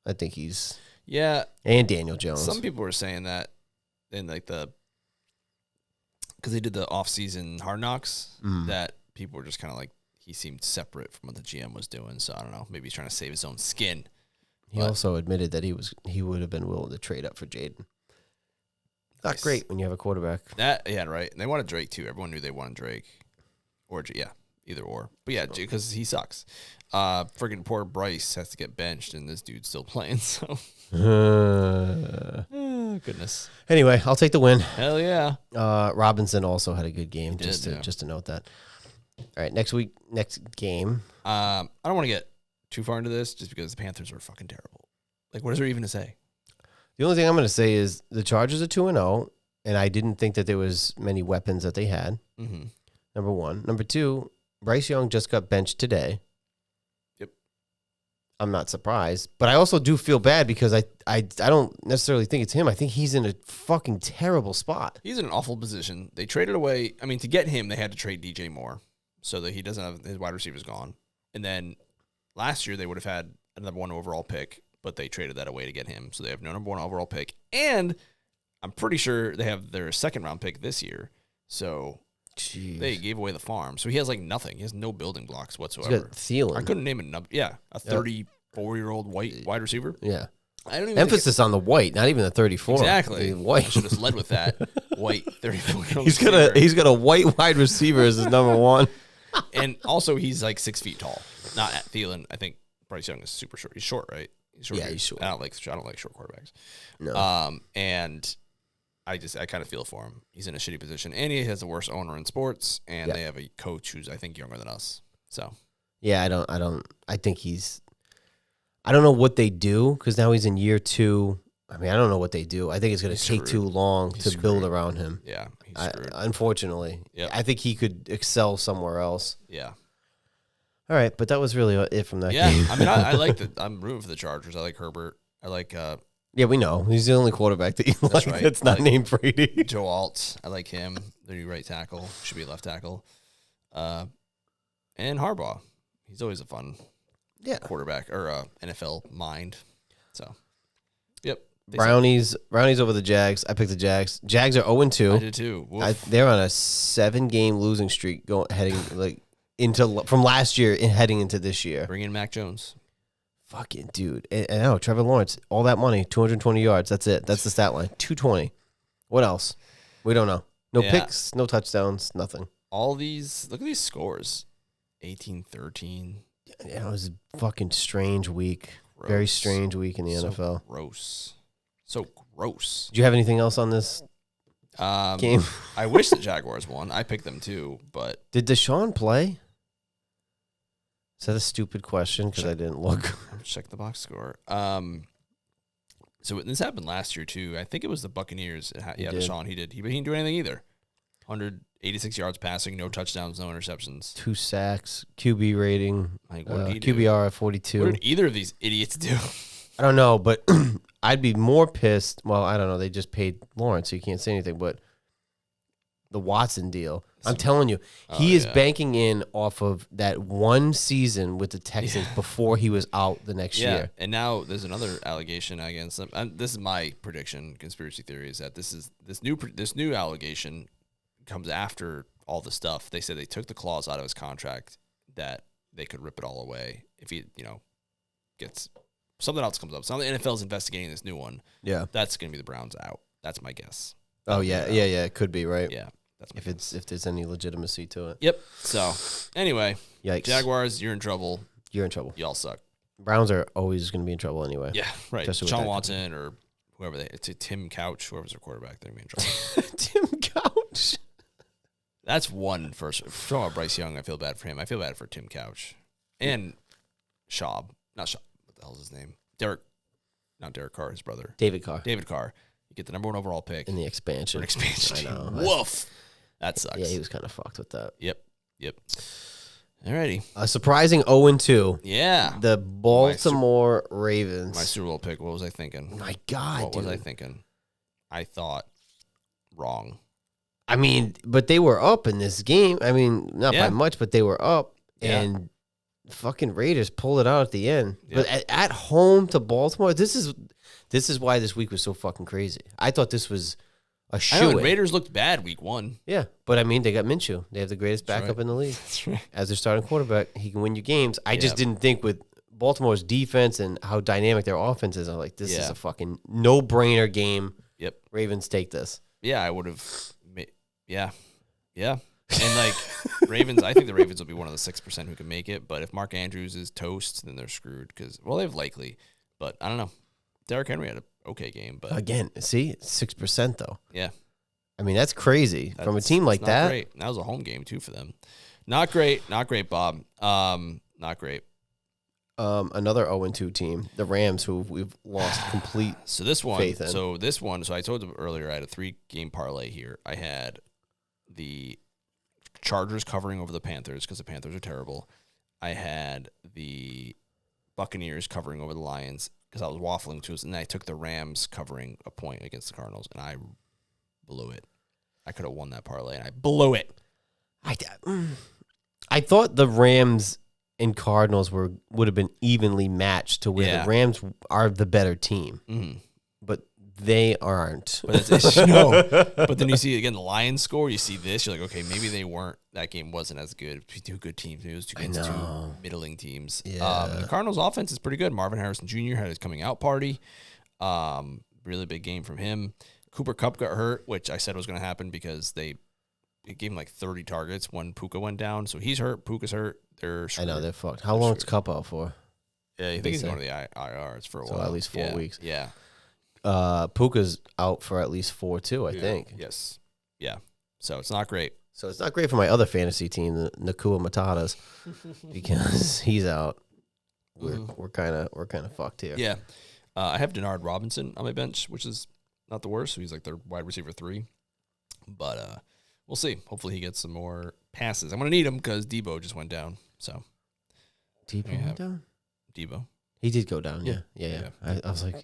I think he's and Daniel Jones. Some people were saying that in because they did the off-season Hard Knocks that. People were just kind of like, he seemed separate from what the GM was doing. So I don't know. Maybe he's trying to save his own skin. He also admitted that he would have been willing to trade up for Jaden. Not great when you have a quarterback. Right. And they wanted Drake too. Everyone knew they wanted Drake. Or, either or. But yeah, because he sucks. Friggin' poor Bryce has to get benched, and this dude's still playing. So, goodness. Anyway, I'll take the win. Hell yeah. Robinson also had a good game. Just to note that. All right, next game. I don't want to get too far into this just because the Panthers are fucking terrible. Like, what is there even to say? The only thing I'm going to say is the Chargers are 2-0, and I didn't think that there was many weapons that they had. Mm-hmm. Number one. Number two, Bryce Young just got benched today. Yep. I'm not surprised, but I also do feel bad because I don't necessarily think it's him. I think he's in a fucking terrible spot. He's in an awful position. They traded away. I mean, to get him, they had to trade DJ Moore so that he doesn't have his wide receivers gone. And then last year they would have had a number 1 overall pick, but they traded that away to get him. So they have no number 1 overall pick. And I'm pretty sure they have their 2nd round pick this year. So they gave away the farm. So he has like nothing. He has no building blocks whatsoever. He's got Thielen. I couldn't name a number. Yeah, a 34-year-old white wide receiver. Yeah. I don't even Emphasis on the white, not even the 34. Exactly. The white. I should have led with that. White 34-year-old He's got a white wide receiver as his number 1. And also, he's like 6 feet tall. Not at Thielen. I think Bryce Young is super short. He's short, right? He's short. Yeah, he's short. I don't like short quarterbacks. No. And I kind of feel for him. He's in a shitty position, and he has the worst owner in sports. And they have a coach who's I think younger than us. So yeah, I think I don't know what they do because now he's in year 2. I mean, I don't know what they do. I think it's going to take too long to build around him. Yeah, he's screwed. Unfortunately. Yep. I think he could excel somewhere else. Yeah. All right, but that was really it from that game. Yeah, I mean, I like I'm rooting for the Chargers. I like Herbert. I like yeah, we know. He's the only quarterback that you like right. that's not named Brady. Joe Alt. I like him. The new right tackle. Should be left tackle. And Harbaugh. He's always a fun quarterback or NFL mind. So, yep. Brownies over the Jags. I picked the Jags. Jags are 0-2. I did too. They're on a 7-game losing streak heading from last year and heading into this year. Bring in Mac Jones. Fucking dude. I know, Trevor Lawrence, all that money, 220 yards. That's it. That's the stat line. 220. What else? We don't know. No picks, no touchdowns, nothing. Look at these scores. 18-13. Yeah, it was a fucking strange week. Gross. Very strange week in the NFL. So gross. Did you have anything else on this game? I wish the Jaguars won. I picked them too, but did Deshaun play? Is that a stupid question? Because I didn't look. Check the box score. So this happened last year too. I think it was the Buccaneers. Deshaun, he didn't do anything either. 186 yards passing, no touchdowns, no interceptions. 2 sacks, QB rating, like, what did he do? QBR at 42. What did either of these idiots do? I don't know, but I'd be more pissed. Well, I don't know. They just paid Lawrence, so you can't say anything. But the Watson deal, I'm telling you, he is banking in off of that one season with the Texans before he was out the next year. And now there's another allegation against them. This is my prediction, conspiracy theory, is that this new allegation comes after all the stuff. They said they took the clause out of his contract that they could rip it all away if he, gets something else comes up. So the NFL's investigating this new one. Yeah, that's gonna be the Browns out. That's my guess. Oh yeah, it could be right. Yeah, that's my guess. If there's any legitimacy to it. Yep. So anyway, yikes. Jaguars, you're in trouble. You're in trouble. Y'all suck. Browns are always going to be in trouble anyway. Yeah, right. Sean Watson or whoever it's a Tim Couch, whoever's their quarterback, they're going to be in trouble. Tim Couch. That's one first. Talking about Bryce Young, I feel bad for him. I feel bad for Tim Couch and Schaub. Not Schaub. What the hell is his name? Not Derek Carr, his brother. David Carr. You get the number 1 overall pick in the expansion. I know. Woof. That sucks. Yeah, he was kind of fucked with that. Yep. Alrighty. A surprising 0-2. Yeah. The Baltimore Ravens. My Super Bowl pick. What was I thinking? My God, What was I thinking? I thought wrong. I mean, but they were up in this game. I mean, not by much, but they were up. Yeah. And fucking Raiders pulled it out at the end. Yeah. But at home to Baltimore, this is why this week was so fucking crazy. I thought this was a shoe. Raiders looked bad week 1. Yeah, but I mean, they got Minshew. They have the greatest backup in the league. That's right. As their starting quarterback, he can win you games. I just didn't think with Baltimore's defense and how dynamic their offense is, I'm like, this is a fucking no-brainer game. Yep. Ravens take this. Yeah, I would have. Yeah. And like Ravens, I think the Ravens will be one of the 6% who can make it. But if Mark Andrews is toast, then they're screwed because they have likely. But I don't know. Derrick Henry had an okay game, but again, see, 6% though. Yeah, I mean that's crazy from a team like that. Great. That was a home game too for them. Not great, Bob. Not great. Another 0-2 team, the Rams, who we've lost complete So this one, faith in. so I told you earlier, I had a 3-game parlay here. I had the Chargers covering over the Panthers because the Panthers are terrible. I had the Buccaneers covering over the Lions because I was waffling to us, and then I took the Rams covering a point against the Cardinals, and I blew it. I could have won that parlay, and I blew it. I thought the Rams and Cardinals would have been evenly matched to where the Rams are the better team, but they aren't. But no. But then you see again the Lions score. You see this. You're like, okay, maybe they weren't. That game wasn't as good. Two good teams. It was two middling teams. Yeah. The Cardinals' offense is pretty good. Marvin Harrison Jr. had his coming out party. Really big game from him. Cooper Kupp got hurt, which I said was going to happen because it gave him like 30 targets when Puka went down. So he's hurt. Puka's hurt. They're screwed. I know, they're fucked. How long is Kupp out for? Yeah, I think he's going to the IR. It's for a while. So at least 4 weeks. Yeah. Puka's out for at least 4 too, I think. Yes. Yeah. So it's not great. So it's not great for my other fantasy team, the Nakua Matatas, because he's out. We're kind of fucked here. Yeah. I have Denard Robinson on my bench, which is not the worst. So he's like their wide receiver 3. But we'll see. Hopefully he gets some more passes. I'm going to need him because Debo just went down. So Debo went down? Debo. He did go down, yeah. I was like,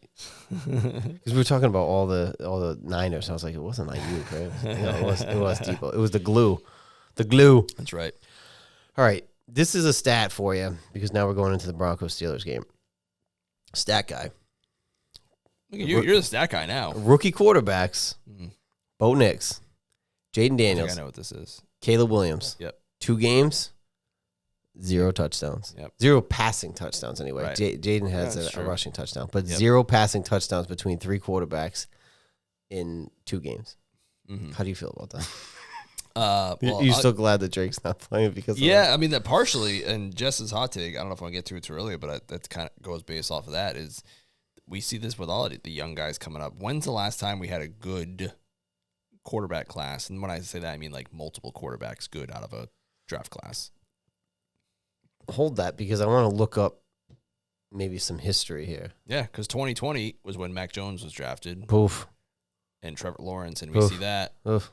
because we were talking about all the Niners. I was like, it wasn't Ayuk, right? No, it was Debo. It was the glue. That's right. All right, this is a stat for you because now we're going into the Broncos-Steelers game. Stat guy. Look at you. You're the stat guy now. Rookie quarterbacks, Bo Nix, Jaden Daniels. I know what this is. Caleb Williams. Yep. 2 games, 0 touchdowns. Yep. 0 passing touchdowns anyway. Right. Jaden has a rushing touchdown, but 0 passing touchdowns between 3 quarterbacks in 2 games. How do you feel about that? Well, You're so glad that Drake's not playing because of that? I mean that partially, and Jess's hot take. I don't know if I want to get to it too early, but that kind of goes based off of that. Is we see this with all of the young guys coming up. When's the last time we had a good quarterback class? And when I say that, I mean like multiple quarterbacks good out of a draft class. Hold that because I want to look up maybe some history here. Yeah, because 2020 was when Mac Jones was drafted. Poof. And Trevor Lawrence, and we see that. Oof.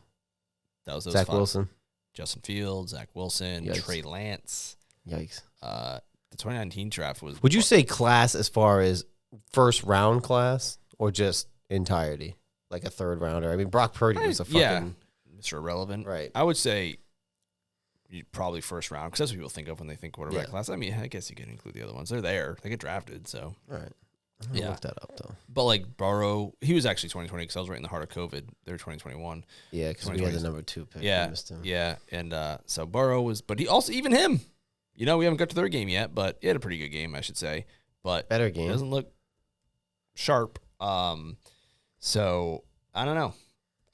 That was those Zach 5. Wilson. Justin Fields, Zach Wilson, Yikes. Trey Lance. Yikes. The 2019 draft was... Would you say class as far as first round class or just entirety? Like a third rounder? I mean, Brock Purdy was a fucking... Yeah, Mr. Irrelevant. Right. I would say probably first round, because that's what people think of when they think quarterback class. I mean, I guess you can include the other ones. They're there. They get drafted, so... All right. I'm going to look that up, though. But, like, Burrow, he was actually 2020 because I was right in the heart of COVID. They were 2021. Yeah, because we had the number 2 pick. Yeah, yeah. And so Burrow was... But he also... Even him. You know, we haven't got to their game yet, but he had a pretty good game, I should say. But better game. It doesn't look sharp. So, I don't know.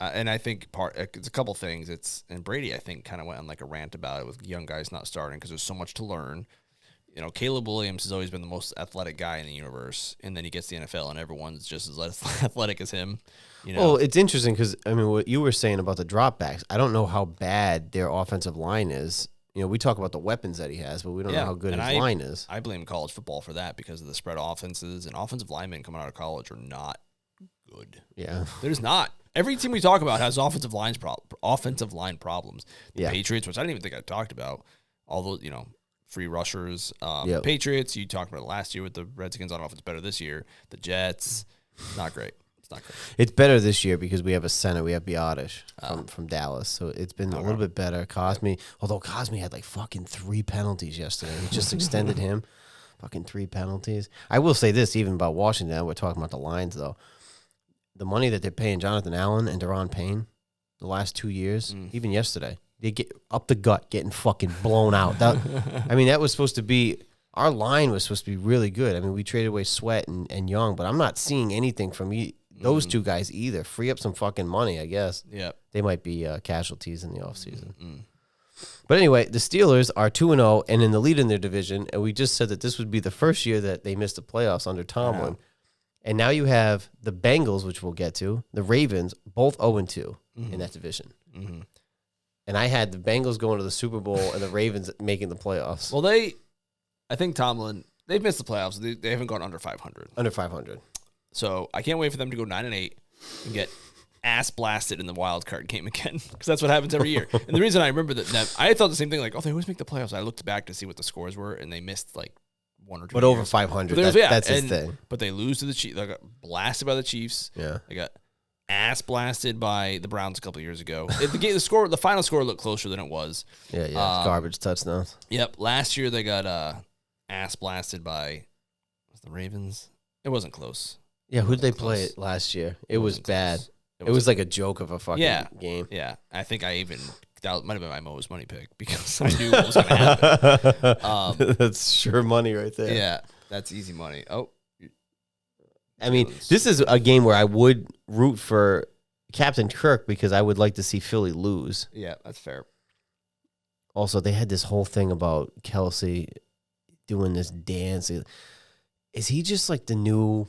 And I think it's a couple things. And Brady, I think, kind of went on like a rant about it with young guys not starting because there's so much to learn. You know, Caleb Williams has always been the most athletic guy in the universe, and then he gets the NFL, and everyone's just as athletic as him. You know? Well, it's interesting because, I mean, what you were saying about the dropbacks, I don't know how bad their offensive line is. You know, we talk about the weapons that he has, but we don't know how good his line is. I blame college football for that because of the spread offenses, and offensive linemen coming out of college are not good. Yeah. There's not. Every team we talk about has offensive line problems. The Patriots, which I didn't even think I talked about, all those, you know, free rushers. Patriots, you talked about it last year with the Redskins. I don't know if it's better this year. The Jets, not great. It's not great. It's better this year because we have a center. We have Biotish from Dallas. So it's been a little bit better. Cosme, although Cosme had like fucking 3 penalties yesterday. We just extended him. Fucking 3 penalties. I will say this, even about Washington. We're talking about the Lions, though. The money that they're paying Jonathan Allen and Daron Payne the last 2 years, even yesterday, they get up the gut, getting fucking blown out. I mean, that was supposed to be, our line was supposed to be really good. I mean, we traded away Sweat and Young, but I'm not seeing anything from those 2 guys either. Free up some fucking money, I guess. Yeah. They might be casualties in the offseason. But anyway, the Steelers are 2-0 and in the lead in their division, and we just said that this would be the first year that they missed the playoffs under Tomlin. And now you have the Bengals, which we'll get to, the Ravens, both 0-2 in that division. and I had the Bengals going to the Super Bowl and the Ravens making the playoffs. Well, I think Tomlin, they've missed the playoffs. They haven't gone under 500. Under 500. So I can't wait for them to go 9-8 and get ass blasted in the wild card game again, because that's what happens every year. And the reason I remember that I thought the same thing, like, oh, they always make the playoffs. I looked back to see what the scores were, and they missed like 1 or 2. But over 500, that's his thing. But they lose to the Chiefs. They got blasted by the Chiefs. Yeah. They got ass blasted by the Browns a couple of years ago. The final score looked closer than it was. Yeah, garbage touchdowns. Yep. Last year they got ass blasted by the Ravens. It wasn't close. Yeah, who did they play it last year? It was bad. It was like a joke of a fucking game. Yeah. I think that might have been my Mo's money pick, because I knew what was going to happen. That's sure money right there. Yeah, that's easy money. Oh. I mean, this is a game where I would root for Captain Kirk because I would like to see Philly lose. Yeah, that's fair. Also, they had this whole thing about Kelsey doing this dance. Is he just like the new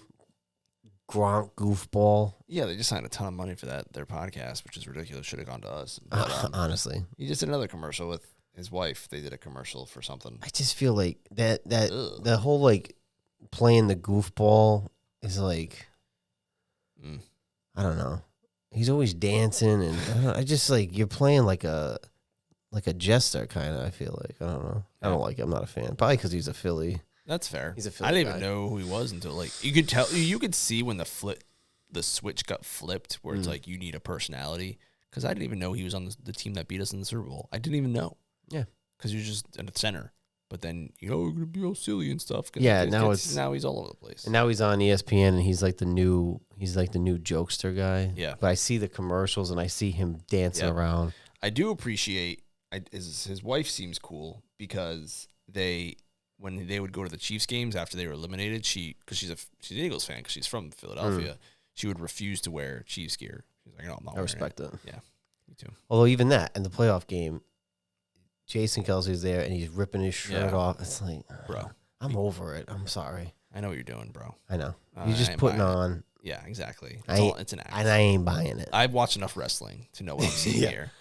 Gronk goofball? Yeah, they just signed a ton of money for their podcast, which is ridiculous. Should have gone to us. But, honestly, he just did another commercial with his wife. They did a commercial for something. I just feel like the whole like playing the goofball is like, I don't know. He's always dancing, and I just like you're playing like a jester kind of. I feel like I don't know. I don't like it. I'm not a fan. Probably because he's a Philly. That's fair. He's a Philly I didn't guy. even know who he was until like you could see when the switch got flipped, where it's like you need a personality. Because I didn't even know he was on the team that beat us in the Super Bowl. I didn't even know. Yeah, because he was just in the center. But then we're gonna be all silly and stuff. Yeah, now he's all over the place. And now he's on ESPN, and he's like the new jokester guy. Yeah. But I see the commercials, and I see him dancing around. I do appreciate his wife seems cool, because when they would go to the Chiefs games after they were eliminated, because she's an Eagles fan, because she's from Philadelphia, she would refuse to wear Chiefs gear. She's like, no, I'm not. I respect it. Yeah, me too. Although even that in the playoff game, Jason Kelsey's there and he's ripping his shirt off. It's like, bro, I'm over it. I'm sorry. I know what you're doing, bro. I know. You're just putting on. Yeah, exactly. It's an act. And I ain't buying it. I've watched enough wrestling to know what I'm seeing here.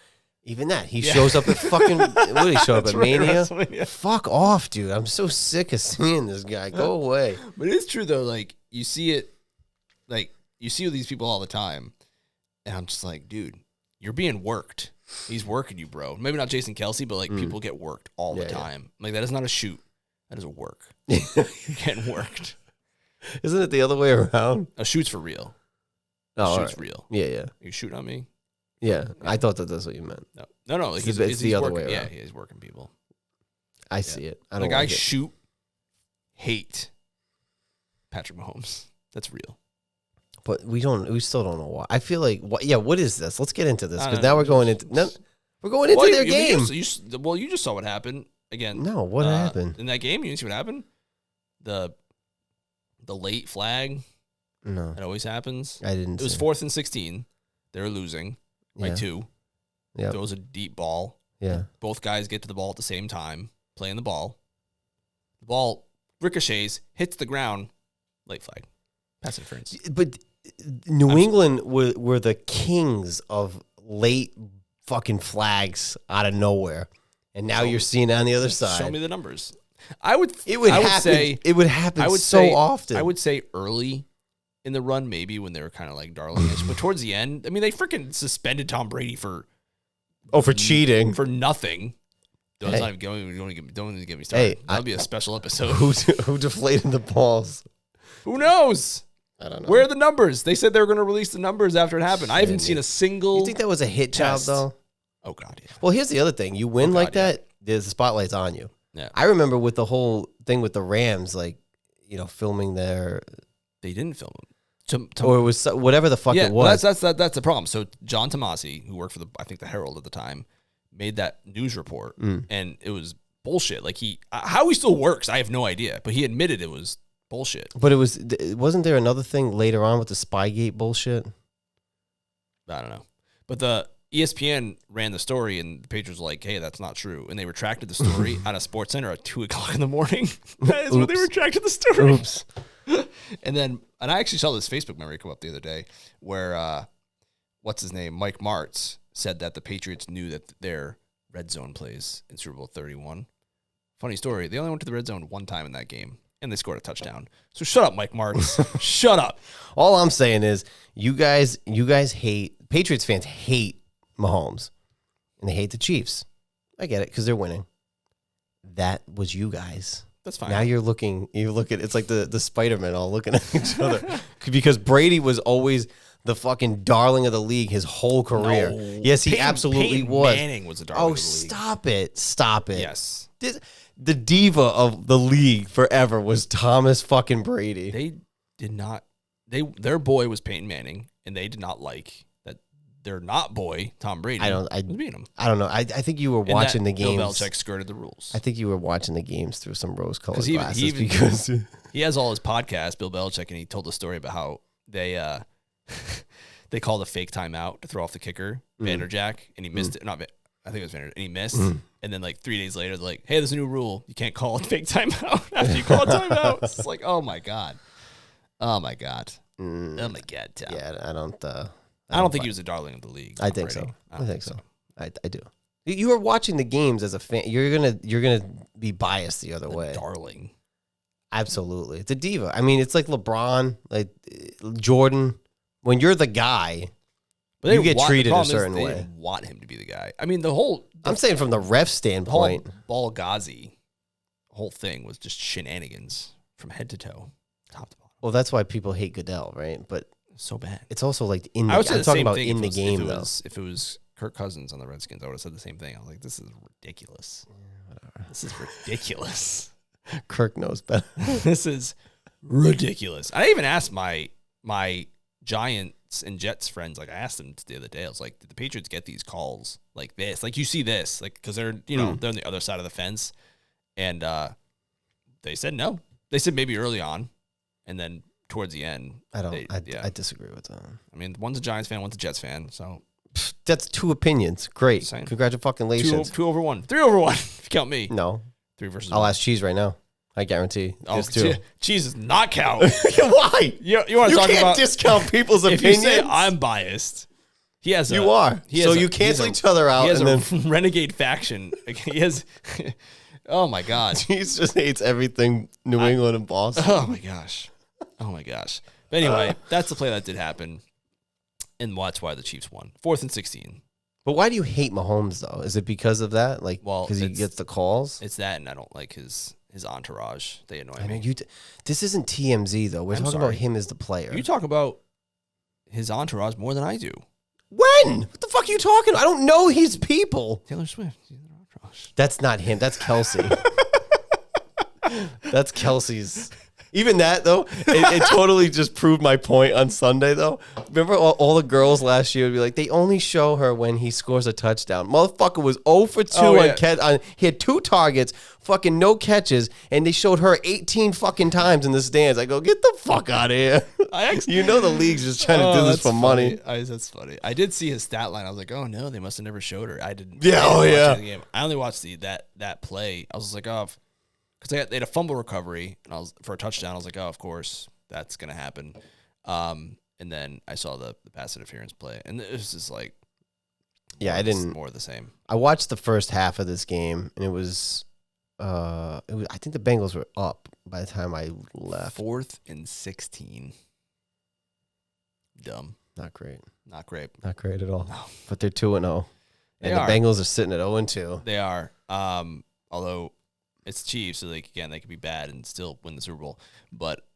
Even that. He shows up at fucking, what did he show up at, Mania? Yeah. Fuck off, dude. I'm so sick of seeing this guy. Go away. But it is true, though. Like, you see it, like, you see these people all the time. And I'm just like, dude, you're being worked. He's working you, bro. Maybe not Jason Kelsey, but, like, people get worked all the time. Like, that is not a shoot. That is a work. You're getting worked. Isn't it the other way around? A shoot's for real. Oh, shoot's real. Yeah. You shoot on me? Yeah. I thought that's what you meant. No. Like it's the other way around. Yeah, he's working people. I see it. I don't like like I it. shoot, hate Patrick Mahomes. That's real. But we still don't know why. I feel like, what is this? Let's get into this, because now we're going into their game. You just saw what happened again. No, what happened in that game? You didn't see what happened? The late flag. No, it always happens. I didn't. It was 4th and 16. They were losing by 2. Yeah, throws a deep ball. Yeah, both guys get to the ball at the same time, playing the ball. The ball ricochets, hits the ground. Late flag, pass interference. But New England were the kings of late fucking flags out of nowhere, and now you're seeing it on the other side. Show me the numbers. It would happen so often. I would say early in the run, maybe when they were kind of like darlingish, but towards the end, I mean, they freaking suspended Tom Brady for cheating, for nothing. Don't even get me started. Hey, that'll be a special episode. Who deflated the balls? Who knows? I don't know. Where are the numbers? They said they were going to release the numbers after it happened. I haven't seen a single. You think that was a hit job though? Oh God, yeah. Well, here's the other thing: you win that, there's the spotlight's on you. Yeah. I remember with the whole thing with the Rams, like, filming their. They didn't film them. Or it was whatever the fuck it was. That's the problem. So John Tomasi, who worked for the Herald at the time, made that news report, and it was bullshit. Like how he still works, I have no idea. But he admitted it was bullshit. But wasn't there another thing later on with the Spygate bullshit? I don't know. But the ESPN ran the story, and the Patriots were like, "Hey, that's not true," and they retracted the story out of SportsCenter at 2:00 in the morning. That is when they retracted the story. Oops. And I actually saw this Facebook memory come up the other day where, what's his name? Mike Martz said that the Patriots knew that their red zone plays in Super Bowl 31. Funny story, they only went to the red zone one time in that game, and they scored a touchdown. So shut up, Mike Martz. Shut up. All I'm saying is you guys hate, Patriots fans hate Mahomes, and they hate the Chiefs. I get it because they're winning. That was you guys. That's fine. Now you look at it's like the Spider-Man all looking at each other because Brady was always the fucking darling of the league his whole career. No. Yes, he absolutely Peyton was. Manning was the darling of the league. Stop it. Yes. The diva of the league forever was Thomas fucking Brady. They did not. Their boy was Peyton Manning, and they did not like that. Their not boy Tom Brady. was beating him. I don't know. I think you were watching the games. Bill Belichick skirted the rules. I think you were watching the games through some rose-colored glasses because he has all his podcasts, Bill Belichick, and he told the story about how they they called a fake timeout to throw off the kicker, Vanderjack, and he missed it. I think it was Vanderjack, and he missed. And then like 3 days later, they're like, "Hey, there's a new rule. You can't call a fake timeout after you call a timeout." It's like, oh my god, oh my god, oh my god, Tom. Yeah, I don't think he was a darling of the league. I think so. I think so. I do. You were watching the games as a fan. You're gonna be biased the other way. Darling. Absolutely, it's a diva. I mean, it's like LeBron, like Jordan. When you're the guy, but you get treated a certain way. They want him to be the guy. I mean, I'm saying from the ref standpoint, whole Ball-Gazi whole thing was just shenanigans from head to toe, top to bottom. Well, that's why people hate Goodell, right? But so bad. It's also like I'm talking about in the game, though. If it was Kirk Cousins on the Redskins, I would have said the same thing. I was like, this is ridiculous. Yeah, whatever. This is ridiculous. Kirk knows better. This is ridiculous. I even asked my Giants and Jets friends, like I asked them the other day, I was like, did the Patriots get these calls like this? Like you see this, like, because they're, they're on the other side of the fence. And they said no. They said maybe early on. And then towards the end. I disagree with that. I mean, one's a Giants fan, one's a Jets fan. So that's two opinions. Great. Congratulations. 2 over 1. 3 over 1, if you count me. No. 3 versus I'll 1. ask Cheese right now. I guarantee. Cheese does not count. Why? You want to talk about? You can't discount people's opinions. If you say I'm biased, you are. So you cancel each other out. He has a renegade faction. He has. Oh my God. Cheese just hates everything New England and Boston. Oh my gosh. But anyway, that's the play that did happen, and that's why the Chiefs won. 4th and 16. But why do you hate Mahomes though? Is it because of that? Like, because he gets the calls? It's that, and I don't like his entourage. They annoy me. This isn't TMZ though. We're talking about him as the player. You talk about his entourage more than I do. When? What the fuck are you talking about? I don't know his people. Taylor Swift. He's their entourage. That's not him. That's Kelsey. That's Kelsey's. Even that, though, it totally just proved my point on Sunday, though. Remember all the girls last year would be like, they only show her when he scores a touchdown. Motherfucker was 0 for 2 he had 2 targets, fucking no catches, and they showed her 18 fucking times in the stands. I go, get the fuck out of here. The league's just trying to do this for money. That's funny. I did see his stat line. I was like, oh, no, they must have never showed her. I didn't. Yeah, watch the game. I only watched that play. I was just like, oh, because they had a fumble recovery and for a touchdown. I was like, oh, of course, that's going to happen. And then I saw the pass interference play. And it was just like, I didn't. More of the same. I watched the first half of this game, and it was I think the Bengals were up by the time I left. 4th and 16. Dumb. Not great. Not great. Not great at all. No. But they're 2-0. And the Bengals are sitting at 0-2. They are. Although it's Chiefs, so they could be bad and still win the Super Bowl. But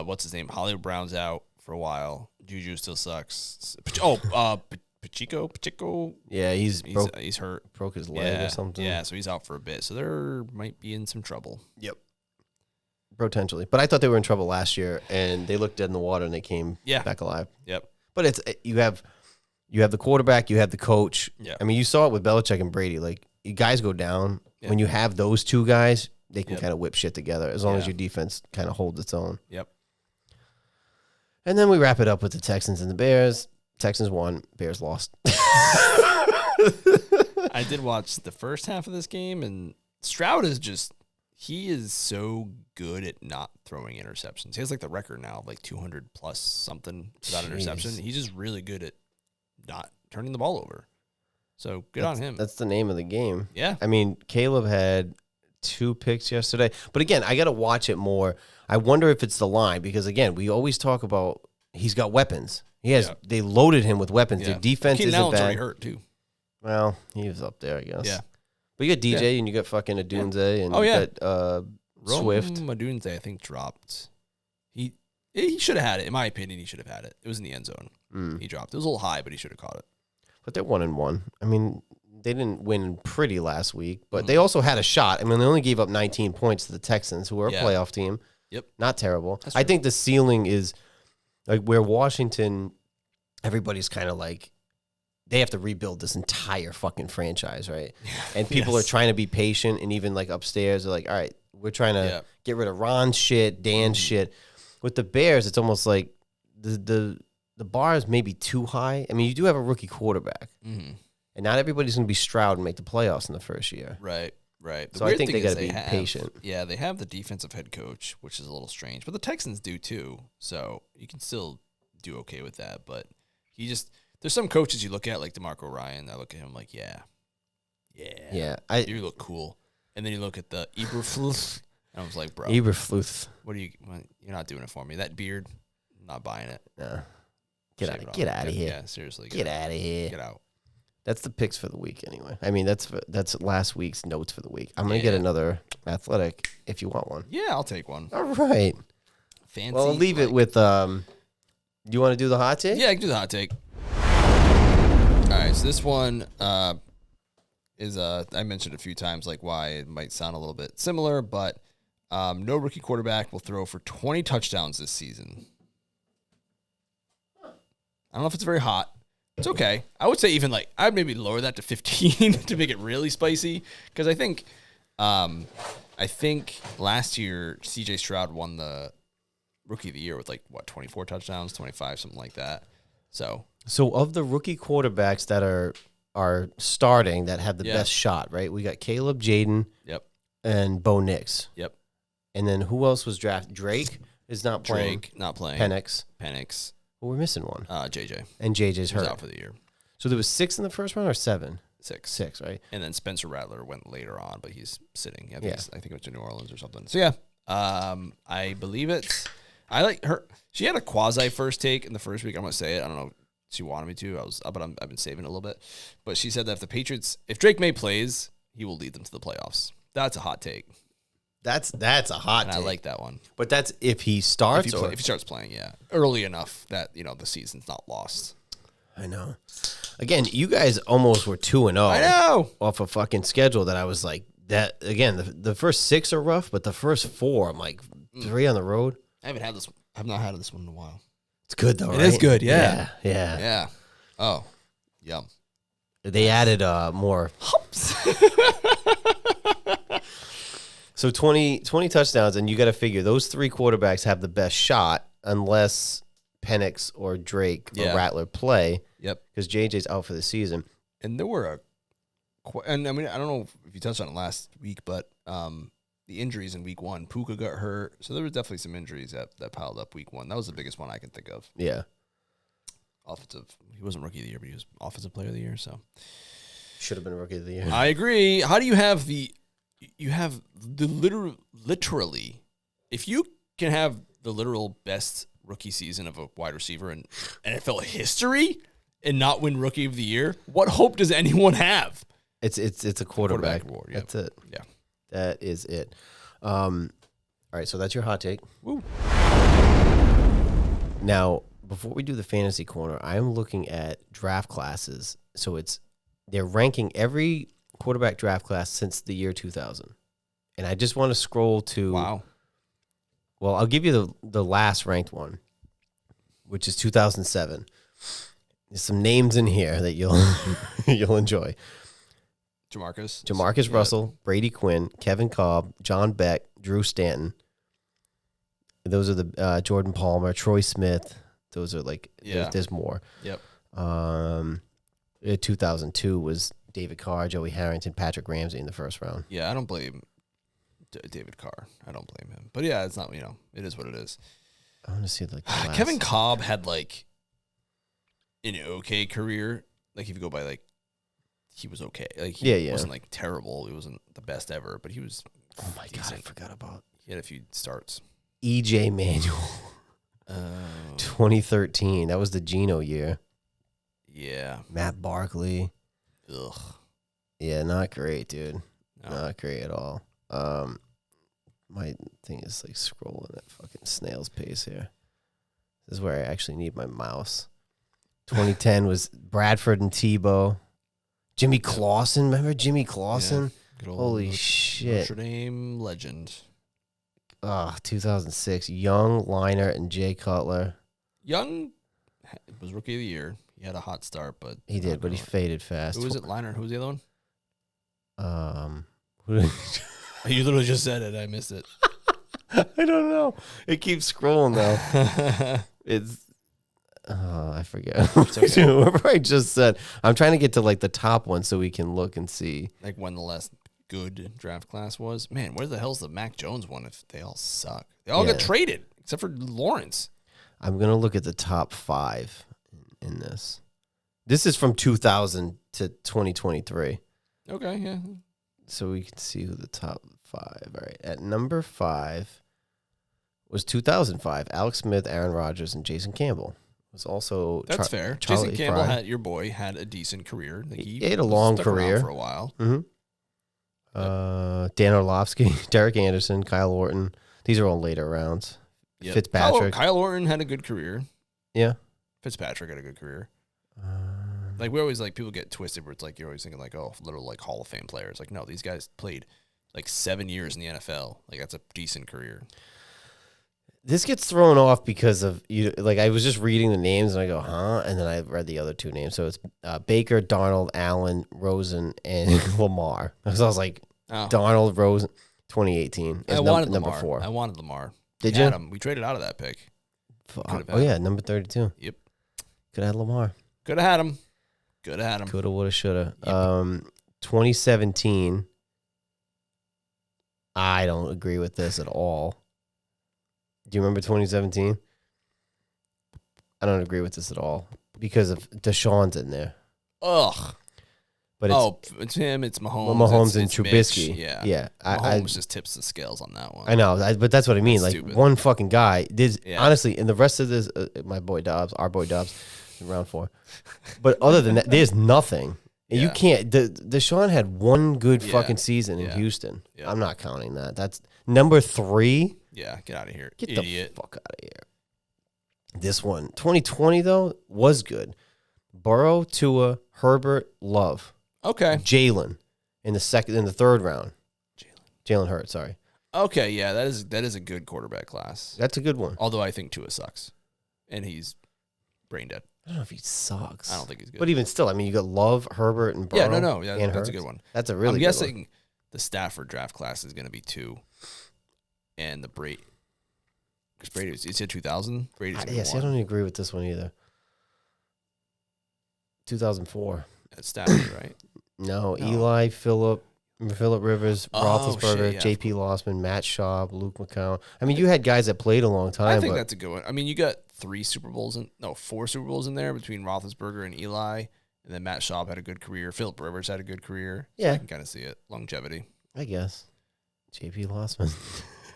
what's his name? Hollywood Brown's out for a while. Juju still sucks. Pacheco. Yeah, he's hurt. Broke his leg or something. Yeah, so he's out for a bit. So they might be in some trouble. Yep. Potentially. But I thought they were in trouble last year, and they looked dead in the water, and they came back alive. Yep. But you have the quarterback, you have the coach. Yeah. I mean, you saw it with Belichick and Brady. Like, you guys go down. Yep. When you have those two guys, they can kind of whip shit together as long as your defense kind of holds its own. Yep. And then we wrap it up with the Texans and the Bears. Texans won, Bears lost. I did watch the first half of this game, and Stroud he is so good at not throwing interceptions. He has like the record now of like 200 plus something without interception. He's just really good at not turning the ball over. So good on him. That's the name of the game. Yeah. I mean, Caleb had 2 picks yesterday. But again, I got to watch it more. I wonder if it's the line because, again, we always talk about he's got weapons. They loaded him with weapons. Their defense isn't Allen's bad. already hurt, too. Well, he was up there, I guess. Yeah. But you got DJ and you got fucking Adunze and you got Swift. Adunze, I think, dropped. He should have had it. In my opinion, he should have had it. It was in the end zone. He dropped. It was a little high, but he should have caught it. But they're 1-1. I mean, they didn't win pretty last week, but they also had a shot. I mean, they only gave up 19 points to the Texans, who are a playoff team. Yep. Not terrible. I think the ceiling is like where Washington, everybody's kind of like, they have to rebuild this entire fucking franchise, right? And people are trying to be patient, and even like upstairs, they're like, all right, we're trying to get rid of Ron's shit, Dan's shit. With the Bears, it's almost like the bar is maybe too high. I mean, you do have a rookie quarterback, and not everybody's going to be Stroud and make the playoffs in the first year. Right. So I think they got to be patient. Yeah, they have the defensive head coach, which is a little strange, but the Texans do too. So you can still do okay with that. But there's some coaches you look at, like DeMarco Ryan. I look at him like, you look cool. And then you look at the Eberflus, and I was like, bro, Eberflus, you're not doing it for me. That beard, I'm not buying it. Nah. Get out of here. Yeah, seriously. Get out of here. Get out. That's the picks for the week anyway. I mean, that's last week's notes for the week. I'm going to get another athletic if you want one. Yeah, I'll take one. All right. Fancy. Well, I'll leave it with, do you want to do the hot take? Yeah, I can do the hot take. All right, so this one is, I mentioned a few times like why it might sound a little bit similar, but no rookie quarterback will throw for 20 touchdowns this season. I don't know if it's very hot. It's okay. I would say even like I'd maybe lower that to 15 to make it really spicy because I think last year CJ Stroud won the rookie of the year with 24 touchdowns, 25, something like that. So of the rookie quarterbacks that are starting that have the best shot, right? We got Caleb, Jaden, and Bo Nix. Yep. And then who else was drafted? Drake is not playing. Drake not playing. Penix. Well, we're missing one. JJ. And JJ's hurt. Out for the year. So there was 6 in the first round or 7? 6. 6, right? And then Spencer Rattler went later on, but he's sitting. I think it went to New Orleans or something. So, I believe it. I like her. She had a quasi first take in the first week. I'm going to say it. I don't know if she wanted me to. I've been saving it a little bit. But she said that if Drake May plays, he will lead them to the playoffs. That's a hot take. That's a hot take. I like that one. But that's if he starts if he starts playing, early enough that the season's not lost. I know. Again, you guys almost were 2-0. I know. Off a fucking schedule that I was like that again. The first 6 are rough, but the first 4, I'm like 3 on the road. I have not had this one in a while. It's good though. It is good. Yeah. Yeah. Oh, yum. They added more hops. So 20 touchdowns, and you got to figure those 3 quarterbacks have the best shot unless Penix or Drake or Rattler play. Yep. Because JJ's out for the season. And there were and I mean, I don't know if you touched on it last week, but the injuries in week 1, Puka got hurt. So there was definitely some injuries that piled up week 1. That was the biggest one I can think of. Yeah. He wasn't rookie of the year, but he was offensive player of the year. So should have been rookie of the year. I agree. How do you have literally, if you can have the literal best rookie season of a wide receiver in NFL history and not win rookie of the year, what hope does anyone have? It's a quarterback award. That's it. Yeah. That is it. All right, so that's your hot take. Woo. Now, before we do the fantasy corner, I'm looking at draft classes. So they're ranking every quarterback draft class since the year 2000. And I just want to scroll to... Wow. Well, I'll give you the last ranked one, which is 2007. There's some names in here that you'll enjoy. Jamarcus Russell, Brady Quinn, Kevin Cobb, John Beck, Drew Stanton. Those are the Jordan Palmer, Troy Smith. Those are there's more. Yep. 2002 was David Carr, Joey Harrington, Patrick Ramsey in the first round. Yeah, I don't blame David Carr. I don't blame him. But yeah, it's not, it is what it is. I want to see Kevin Cobb had an okay career. If you go by he was okay. Like he Yeah. wasn't like terrible. He wasn't the best ever, but he was. Oh my God, I decent. forgot about He had a few starts. EJ Manuel. 2013. That was the Geno year. Yeah. Matt Barkley. Ugh. Yeah, not great, dude. No. Not great at all. My thing is like scrolling at fucking snail's pace here. This is where I actually need my mouse. 2010 was Bradford and Tebow. Jimmy Clausen. Remember Jimmy Clausen? Yeah. Holy shit. Notre Dame legend. 2006. Young, Leinart, and Jay Cutler. Young was rookie of the year. He had a hot start, but He did, but he faded fast. Who was it? Leinart. Who was the other one? Who did You literally just said it. I missed it. I don't know. It keeps scrolling though. It's I forget. Okay. Whoever I just said. I'm trying to get to like the top one so we can look and see. Like when the last good draft class was. Man, where the hell's the Mac Jones one if they all suck? They all got traded except for Lawrence. I'm gonna look at the top 5 in this. This is from 2000 to 2023. Okay, yeah. So we can see who the top 5. All right. At number 5 was 2005. Alex Smith, Aaron Rodgers, and Jason Campbell. Was also That's fair. Charlie Jason Campbell Fry. had your boy had a decent career. Like He had a long stuck around career for a while. Mm-hmm. Dan Orlovsky, Derek Anderson, Kyle Orton. These are all later rounds. Yep. Fitzpatrick. Kyle Orton had a good career. Yeah. Fitzpatrick had a good career. Like we always like people get twisted where it's like you're always thinking like, oh, little like Hall of Fame players. Like no, these guys played like 7 years in the NFL. Like that's a decent career. This gets thrown off because of you. Like I was just reading the names and I go, huh? And then I read the other 2 names. So it's Baker, Darnold, Allen, Rosen, and Lamar. So I was like, Darnold, Rosen, 2018. I wanted number Lamar. 4. I wanted Lamar. Did you? We traded out of that pick. Oh yeah, number 32. Yep. Could have had Lamar. Could have had him. Could have had him. Coulda, woulda, shoulda. Yep. 2017. I don't agree with this at all. Do you remember 2017? I don't agree with this at all because of Deshaun's in there. Ugh. But it's him. It's Mahomes. Mahomes and it's Trubisky. Mitch, yeah. Yeah. Mahomes just tips the scales on that one. I know, but that's what I mean. That's like stupid. one fucking guy. Yeah. Honestly, in the rest of this, my boy Dobbs, our boy Dobbs, round 4. But other than that, there's nothing. And you can't. Deshaun had one good fucking season in Houston. Yeah. I'm not counting that. That's number 3. Yeah, get out of here. Get Idiot. the fuck out of here. This one, 2020 though, was good. Burrow, Tua, Herbert, Love. Okay. Jalen in the 3rd round. Jalen Hurts, sorry. Okay, yeah, that is a good quarterback class. That's a good one. Although I think Tua sucks, and he's brain dead. I don't know if he sucks. I don't think he's good. But even still, I mean, you got Love, Herbert, and Burrow. Yeah, and that's Hurts. a good one. That's a really I'm good guessing one. the Stafford draft class is going to be 2, and the Brady. Because Brady was, you said 2000? Brady's going to Yes, I don't agree with this one either. 2004. That's Stafford, right? No, Eli, Phillip Rivers, Roethlisberger, yeah. J.P. Lossman, Matt Schaub, Luke McCown. I mean, you had guys that played a long time. I think that's a good one. I mean, you got 4 Super Bowls in there between Roethlisberger and Eli, and then Matt Schaub had a good career. Phillip Rivers had a good career. So yeah, I can kind of see it. Longevity. I guess. J.P. Lossman.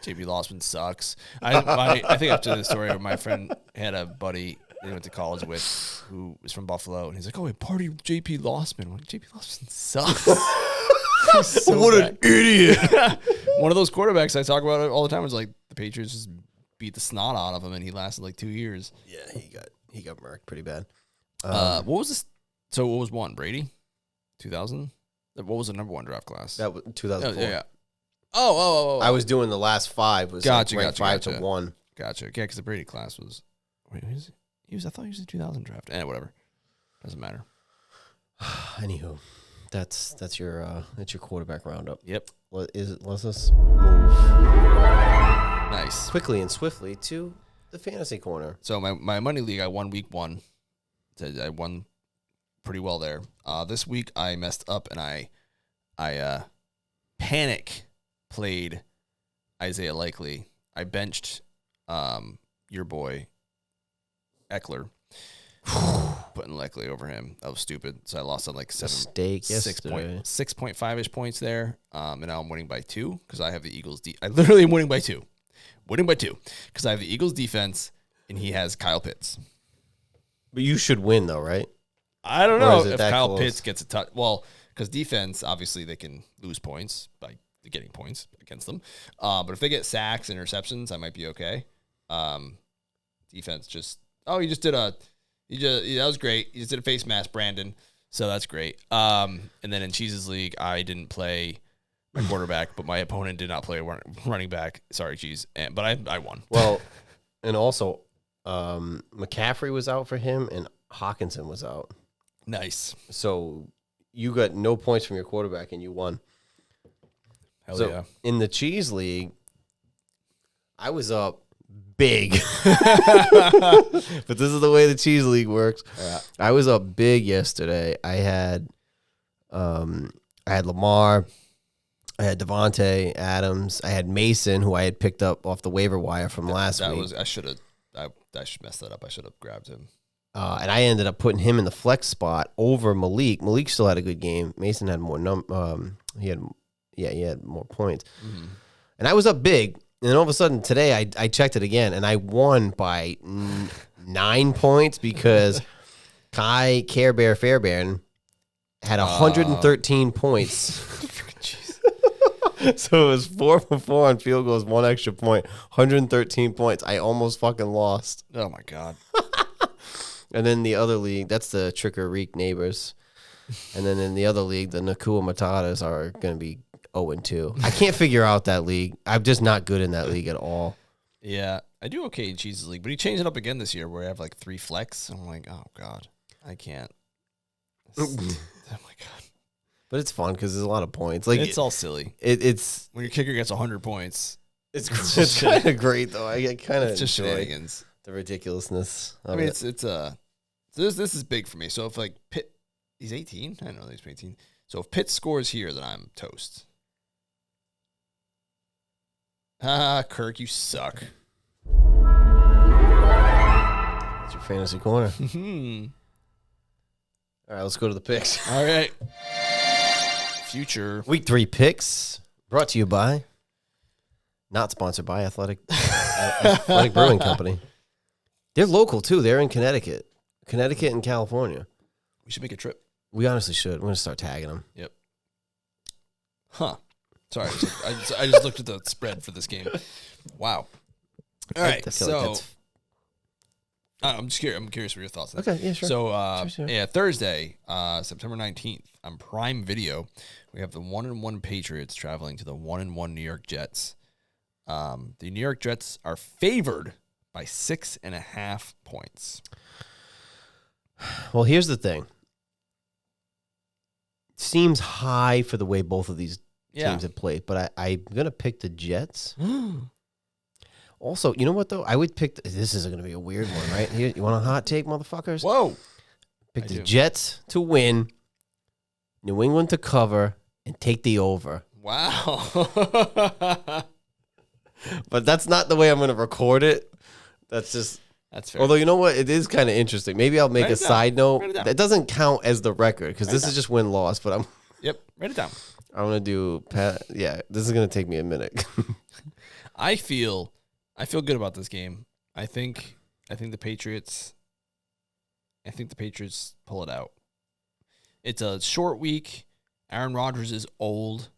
J.P. Lossman sucks. I think after the story, my friend had a buddy they went to college with who was from Buffalo, and he's like, "Oh, we party with J.P. Lossman." I'm like, J.P. Lossman sucks. So what bad. an idiot! One of those quarterbacks I talk about it all the time was like the Patriots just beat the snot out of him, and he lasted like 2 years. Yeah, he got murked pretty bad. What was this? So what was one? Brady, 2000. What was the number 1 draft class? That was 2004. Yeah. Oh. I was doing the last 5. Was Gotcha, like ranked 5 to 1. Gotcha. Yeah, because the Brady class was. Wait, he was. I thought he was the 2000 draft. Whatever. Doesn't matter. Anywho, that's your quarterback roundup. Yep. Let's just move Nice. quickly and swiftly to the fantasy corner. So my money league, I won week 1. I won pretty well there. This week I messed up and I panic played Isaiah Likely. I benched your boy Eckler. putting Leckley over him. That was stupid. So I lost on like 6.5-ish points there. And now I'm winning by 2 because I have the Eagles. I literally am winning by 2. Winning by 2 because I have the Eagles defense and he has Kyle Pitts. But you should win, though, right? I don't know if Kyle close? Pitts gets a touch. Well, because defense, obviously, they can lose points by getting points against them. But if they get sacks, interceptions, I might be okay. Defense that was great. You just did a face mask, Brandon. So that's great. And then in Cheese's league, I didn't play my quarterback, but my opponent did not play running back. Sorry, Cheese. But I won. Well, and also McCaffrey was out for him and Hawkinson was out. Nice. So you got no points from your quarterback and you won. Hell yeah. In the Cheese League, I was up big. But this is the way the Cheese League works. Yeah. I was up big yesterday. I had Lamar, I had Devontae Adams, I had Mason, who I had picked up off the waiver wire from last week. I should mess that up. I should have grabbed him. And I ended up putting him in the flex spot over Malik. Malik still had a good game. Mason had more he had more points. Mm-hmm. And I was up big. And then all of a sudden today I checked it again and I won by 9 points because Kai Care Bear Fairbairn had 113 points. So it was 4 for 4 on field goals, 1 extra point, 113 points. I almost fucking lost. Oh my God. And then the other league, that's the Trick-or-Reek neighbors. And then in the other league, the Nakua Matatas are going to be 0-2. I can't figure out that league. I'm just not good in that league at all. Yeah, I do okay in Cheese's league, but he changed it up again this year where I have like 3 flex. I'm like, oh God, I can't. Oh my God. But it's fun because there's a lot of points. Like it's all silly. It's when your kicker gets 100 points. It's kind of great though. I get kind of just shenanigans. The ridiculousness. I mean, this is big for me. So if like Pitt, he's 18. I don't know he's 18. So if Pitt scores here, then I'm toast. Kirk, you suck. It's your fantasy corner. All right, let's go to the picks. All right. Future. Week 3 picks brought to you by, not sponsored by, Athletic Brewing Company. They're local, too. They're in Connecticut and California. We should make a trip. We honestly should. We're going to start tagging them. Yep. Huh. Sorry. I just looked at the spread for this game. Wow. All right. So I'm just curious. I'm curious for your thoughts. Okay. Yeah, sure. So, sure. Yeah, Thursday, September 19th, on Prime Video, we have the 1-1 Patriots traveling to the 1-1 New York Jets. The New York Jets are favored by 6.5 points. Well, here's the thing. Seems high for the way both of these teams have played, but I'm going to pick the Jets. Also, you know what, though? I would pick... This is going to be a weird one, right? Here, you want a hot take, motherfuckers? Whoa. Pick the Jets to win, New England to cover, and take the over. Wow. But that's not the way I'm going to record it. That's fair. Although, you know what? It is kind of interesting. Maybe I'll make a side note. That doesn't count as the record because this is just win-loss, but I'm... Yep, write it down. I'm going to do... this is going to take me a minute. I feel good about this game. I think the Patriots pull it out. It's a short week. Aaron Rodgers is old.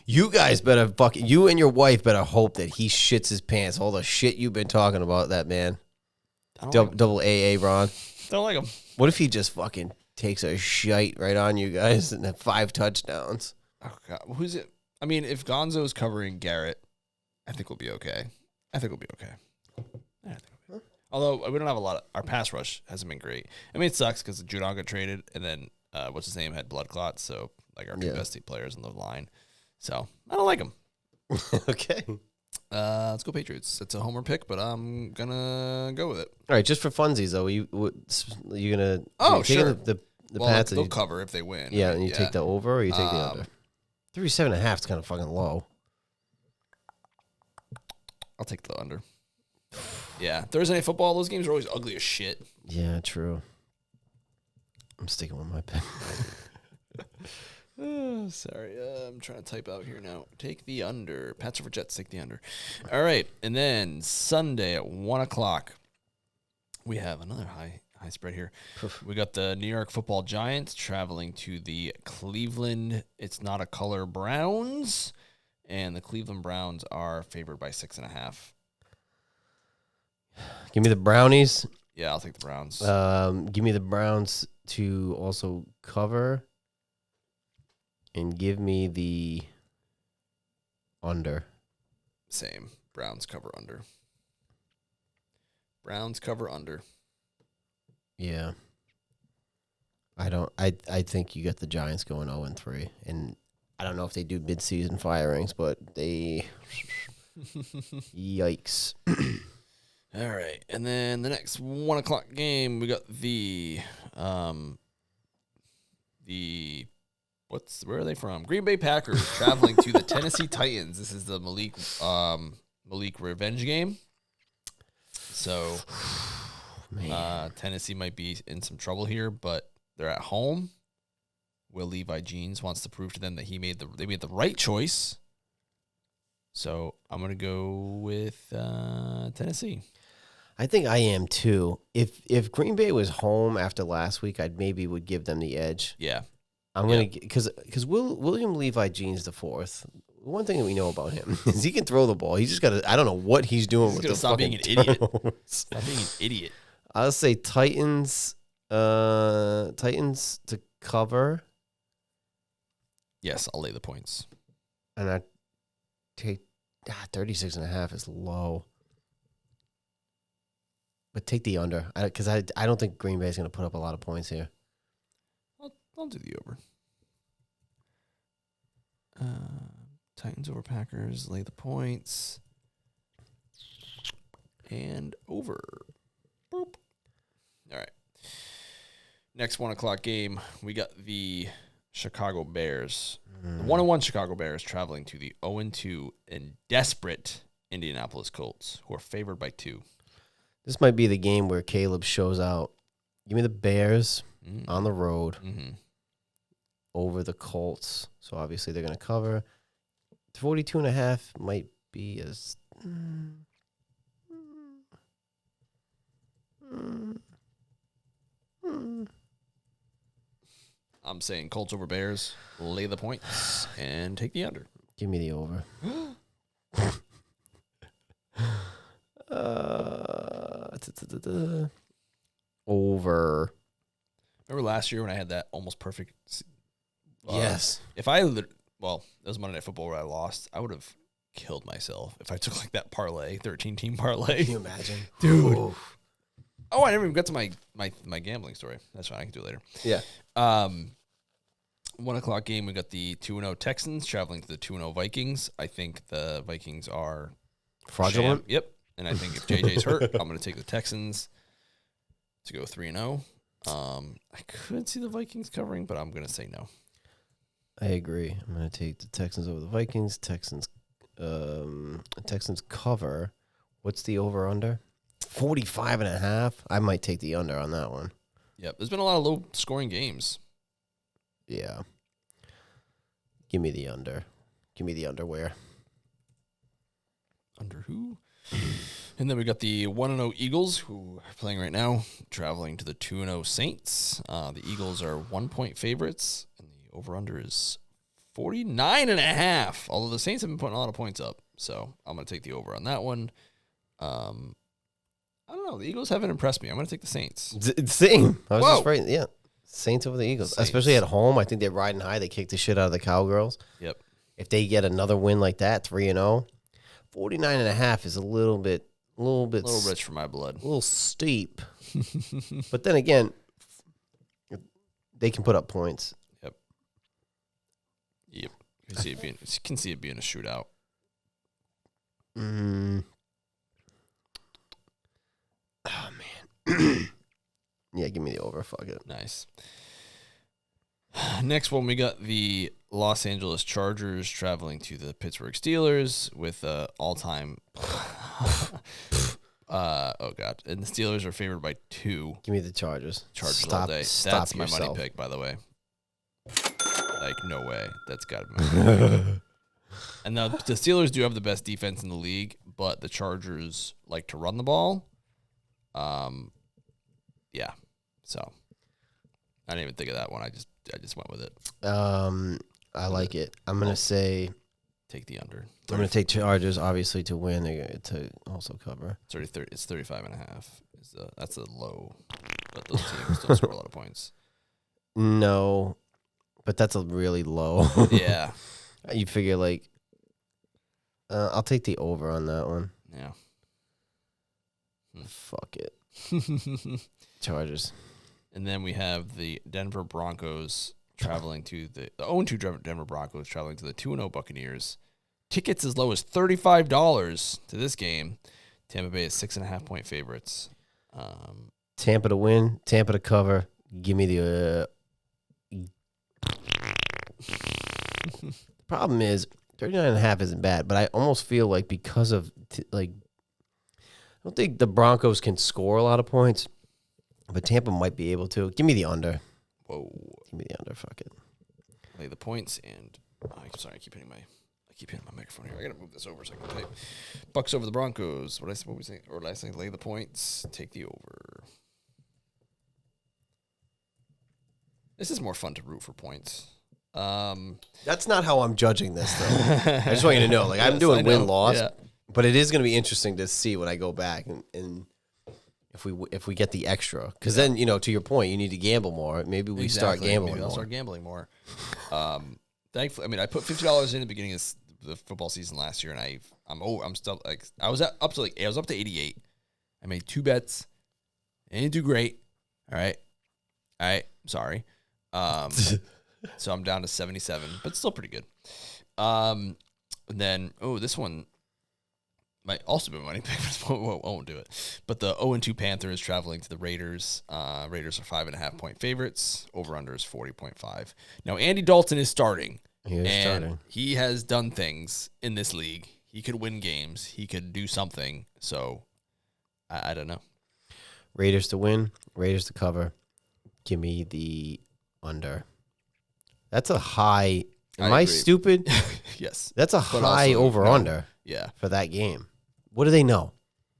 You guys better you and your wife better hope that he shits his pants. All the shit you've been talking about that man. Double AA Ron. Don't like him. What if he just fucking takes a shite right on you guys and have 5 touchdowns? Oh God, who's it? I mean, if Gonzo's covering Garrett, I think we'll be okay. Although we don't have a lot of... Our pass rush hasn't been great. I mean, it sucks because Judon got traded, and then what's his name had blood clots, so like our two best players on the line. So I don't like him. Okay. Let's go Patriots. It's a homer pick, but I'm gonna go with it. All right, just for funsies though, you gonna? Oh, sure. The Pats. They'll cover if they win. Yeah, and you take the over, or you take the under. 37.5 is kind of fucking low. I'll take the under. Yeah, Thursday Night Football. Those games are always ugly as shit. Yeah, true. I'm sticking with my pick. Sorry, I'm trying to type out here now. Take the under. Pats over Jets, take the under. All right, and then Sunday at 1 o'clock, we have another high spread here. We got the New York Football Giants traveling to the Cleveland, it's not a color, Browns, and the Cleveland Browns are favored by 6.5. Give me the Brownies. Yeah, I'll take the Browns. Give me the Browns to also cover. And give me the under. Same. Browns cover under. Browns cover under. Yeah. I think you got the Giants going 0-3. And I don't know if they do midseason firings, but they yikes. All right. And then the next 1 o'clock game, we got where are they from? Green Bay Packers traveling to the Tennessee Titans. This is the Malik revenge game. So Tennessee might be in some trouble here, but they're at home. Will Levi Jeans wants to prove to them that they made the right choice. So I'm gonna go with Tennessee. I think I am too. If Green Bay was home after last week, I'd would give them the edge. Yeah. I'm gonna because William Levi Jeans the fourth. One thing that we know about him is he can throw the ball. He just got to. I don't know what he's doing with the stop being an idiot. Stop being an idiot. I'll say Titans. Titans to cover. Yes, I'll lay the points. And I take 36.5 is low. But take the under because I don't think Green Bay is going to put up a lot of points here. I'll do the over. Titans over Packers, lay the points. And over. Boop. All right. Next 1 o'clock game, we got the Chicago Bears. The 1-1 Chicago Bears traveling to the 0-2 and desperate Indianapolis Colts, who are favored by 2. This might be the game where Caleb shows out. Give me the Bears on the road over the Colts. So obviously they're going to cover. 42.5 might be as. I'm saying Colts over Bears, lay the points, and take the under. Give me the over. Over. Remember last year when I had that almost perfect? Yes. That was Monday Night Football where I lost. I would have killed myself if I took like that parlay, 13-team parlay. Can you imagine? Dude. Ooh. Oh, I never even got to my gambling story. That's fine. I can do it later. Yeah. 1 o'clock game, we got the 2-0 Texans traveling to the 2-0 Vikings. I think the Vikings are fraudulent. Yep. And I think if JJ's hurt, I'm going to take the Texans to go 3-0. I could see the Vikings covering, but I'm going to say no. I agree. I'm going to take the Texans over the Vikings. Texans cover. What's the over-under? 45.5. I might take the under on that one. Yep. There's been a lot of low-scoring games. Yeah. Give me the under. Give me the underwear. Under who? And then we got the 1-0 Eagles, who are playing right now, traveling to the 2-0 Saints. The Eagles are 1-point favorites, and the over-under is 49.5. Although the Saints have been putting a lot of points up, so I'm going to take the over on that one. I don't know. The Eagles haven't impressed me. I'm going to take the Saints. Same. I was just right. Yeah. Saints over the Eagles. Saints. Especially at home. I think they're riding high. They kick the shit out of the Cowgirls. Yep. If they get another win like that, 3-0, 49.5 is a little bit rich for my blood. A little steep. But then again, they can put up points. Yep. You can see it being a shootout. Oh man. Yeah, give me the over. Fuck it. Nice. Next one, we got the Los Angeles Chargers traveling to the Pittsburgh Steelers with all-time Oh god, and the Steelers are favored by 2. Give me the Chargers. Chargers all day. Stop That's my yourself. money pick, by the way. Like, no way. That's got to be my money pick. And now the Steelers do have the best defense in the league, but the Chargers like to run the ball. Yeah. So I didn't even think of that one. I just went with it. I like it. I'm gonna say take the under. I'm gonna take Chargers obviously to win. To also cover. It's 35.5. That's a low, but those teams don't score a lot of points. No, but that's a really low. Yeah. You figure like. I'll take the over on that one. Yeah. Fuck it. Chargers. And then we have the Denver Broncos traveling to the 0-2 Denver Broncos traveling to the 2-0 Buccaneers. Tickets as low as $35 to this game. Tampa Bay is 6.5-point favorites. Tampa to win. Tampa to cover. Give me the. Problem is 39.5 isn't bad, but I almost feel like because of I don't think the Broncos can score a lot of points, but Tampa might be able to. Give me the under. Whoa. Give me the under. Fuck it. Lay the points and I'm sorry, I keep hitting my microphone here. I gotta move this over so I can type. Bucks over the Broncos. What we say? Or last thing, lay the points, take the over. This is more fun to root for points. That's not how I'm judging this, though. I just want you to know, like, I'm doing win-loss, yeah. But it is going to be interesting to see when I go back and if we get the extra, because then to your point, you need to gamble more. Maybe we start gambling. Maybe I'll start gambling more. Thankfully, I mean, I put $50 in the beginning of the football season last year, and I'm still like I was up to 88. I made 2 bets. I didn't do great. All right. Sorry. So I'm down to 77, but still pretty good. And then, this one might also be money pick, but won't do it. But the 0-2 Panthers traveling to the Raiders. Raiders are 5.5-point favorites. Over-under is 40.5. Now, Andy Dalton is starting. He has done things in this league. He could win games. He could do something. So, I don't know. Raiders to win. Raiders to cover. Give me the under. That's a high. Am I stupid? Yes. That's a high over-under. Yeah. For that game. What do they know?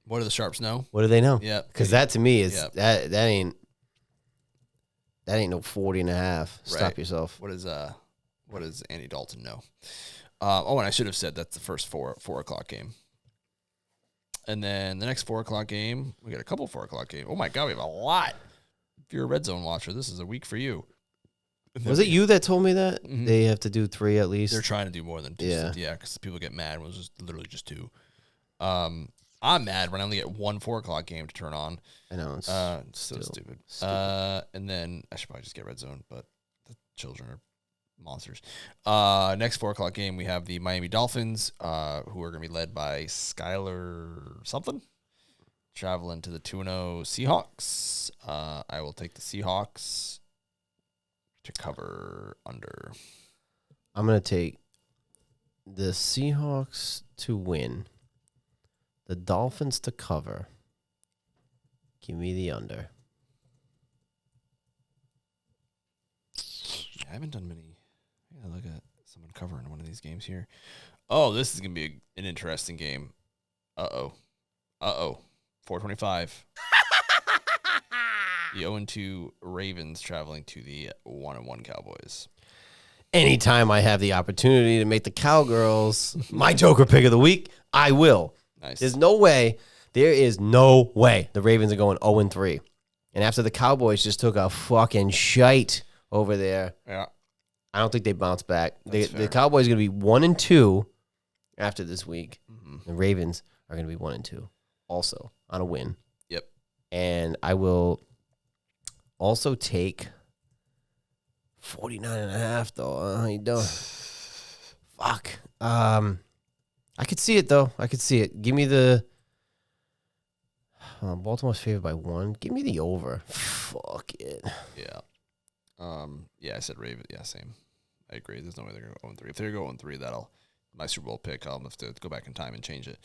What do the Sharps know? What do they know? Yeah. Because that to me is that ain't no 40.5. Stop yourself. What does Andy Dalton know? And I should have said that's the first 4 o'clock game. And then the next 4 o'clock game, we got a couple 4 o'clock games. Oh my God, we have a lot. If you're a Red Zone watcher, this is a week for you. Was it you that told me that? Mm-hmm. They have to do 3 at least? They're trying to do more than 2. Yeah, because people get mad when it was just literally just 2. I'm mad when I only get 1 4 o'clock game to turn on. I know. It's so stupid. And then I should probably just get Red Zone, but the children are monsters. Next 4 o'clock game, we have the Miami Dolphins, who are going to be led by Skylar something, traveling to the 2-0 Seahawks. I will take the Seahawks to cover under. I'm going to take the Seahawks to win, the Dolphins to cover. Give me the under. I haven't done many. I gotta look at someone covering one of these games here. Oh, this is going to be an interesting game. Uh-oh. 425. The 0-2 Ravens traveling to the 1-1 Cowboys. Anytime I have the opportunity to make the Cowgirls my Joker pick of the week, I will. Nice. There is no way the Ravens are going 0-3. And after the Cowboys just took a fucking shite over there, yeah, I don't think they bounce back. The Cowboys are going to be 1-2 after this week. Mm-hmm. The Ravens are going to be 1-2 also on a win. Yep. And I will also take 49.5 though. How you doing? Fuck. I could see it though. I could see it. Give me the Baltimore's favored by 1. Give me the over. Fuck it. Yeah. Yeah, I said Raven. Yeah, same. I agree. There's no way they're going to go 0-3. If they go 0-3, that'll my Super Bowl pick. I'll have to go back in time and change it.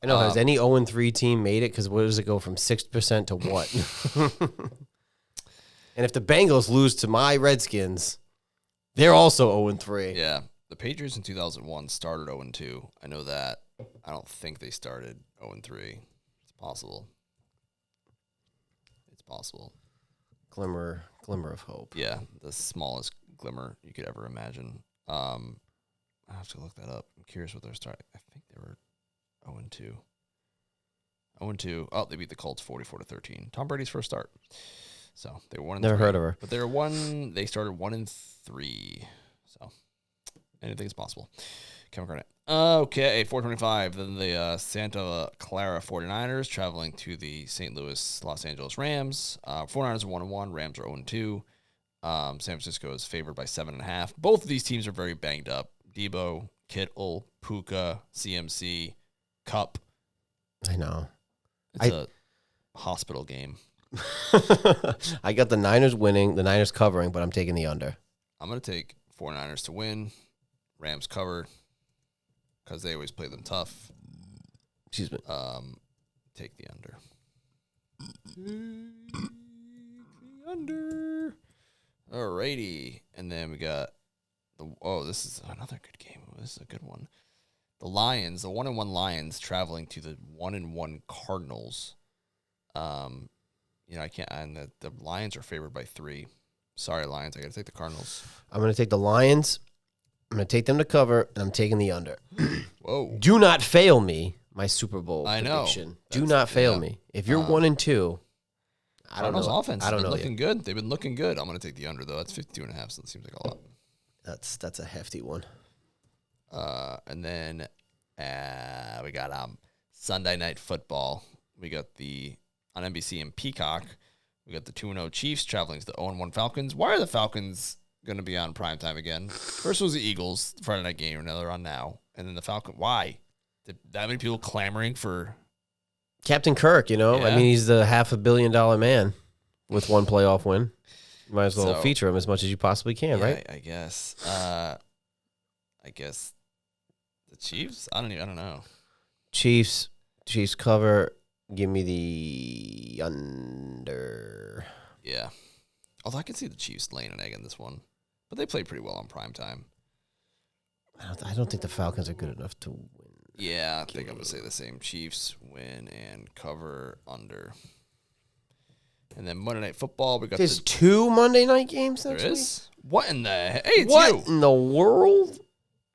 I know. Has any 0-3 team made it? Because where does it go from 6% to what? And if the Bengals lose to my Redskins, they're also 0-3. Yeah. The Patriots in 2001 started 0-2. I know that. I don't think they started 0-3. It's possible. It's possible. Glimmer of hope. Yeah, the smallest glimmer you could ever imagine. I have to look that up. I'm curious what they're starting. I think they were 0-2. 0-2. Oh, they beat the Colts 44-13. Tom Brady's first start. So they were 1-3. Never heard of her. But they started 1-3. So anything's possible. Kevin Garnett. Okay, 425. Then the Santa Clara 49ers traveling to the St. Louis Los Angeles Rams. 49ers are 1-1. Rams are 0-2. San Francisco is favored by 7.5. Both of these teams are very banged up. Debo, Kittle, Puka, CMC, Cup. I know. It's a hospital game. I got the Niners winning, the Niners covering, but I'm taking the under. I'm going to take 49ers to win. Rams cover because they always play them tough. Excuse me. Take the under. Under. Alrighty. And then we got this is another good game. This is a good one. The Lions, the 1-1 Lions traveling to the 1-1 Cardinals. I can't, and the Lions are favored by 3. Sorry, Lions. I got to take the Cardinals. I'm going to take the Lions. I'm going to take them to cover, and I'm taking the under. Whoa. Do not fail me, my Super Bowl Know. prediction. Do not fail me. If you're 1-2, I don't know. Offense I don't been know looking good. They've been looking good. I'm going to take the under, though. That's 52.5, so it seems like a lot. That's a hefty one. And then we got Sunday Night Football. We got on NBC and Peacock. We got the 2-0 Chiefs traveling to the 0-1 Falcons. Why are the Falcons going to be on primetime again? First was the Eagles, Friday night game, and now they're on now. And then the Falcons. Why? Did that many people clamoring for Captain Kirk? Yeah. I mean, he's the $500 million man with one playoff win. You might as well feature him as much as you possibly can, right? I guess. I guess the Chiefs. I don't know. Chiefs cover. Give me the under. Yeah. Although I can see the Chiefs laying an egg in this one, but they play pretty well on primetime. I don't think the Falcons are good enough to win. Yeah, I think I'm going to say the same. Chiefs win and cover under. And then Monday Night Football, we got There's 2 Monday night games next There week? is? What in the heck? Hey, it's what you. in the world?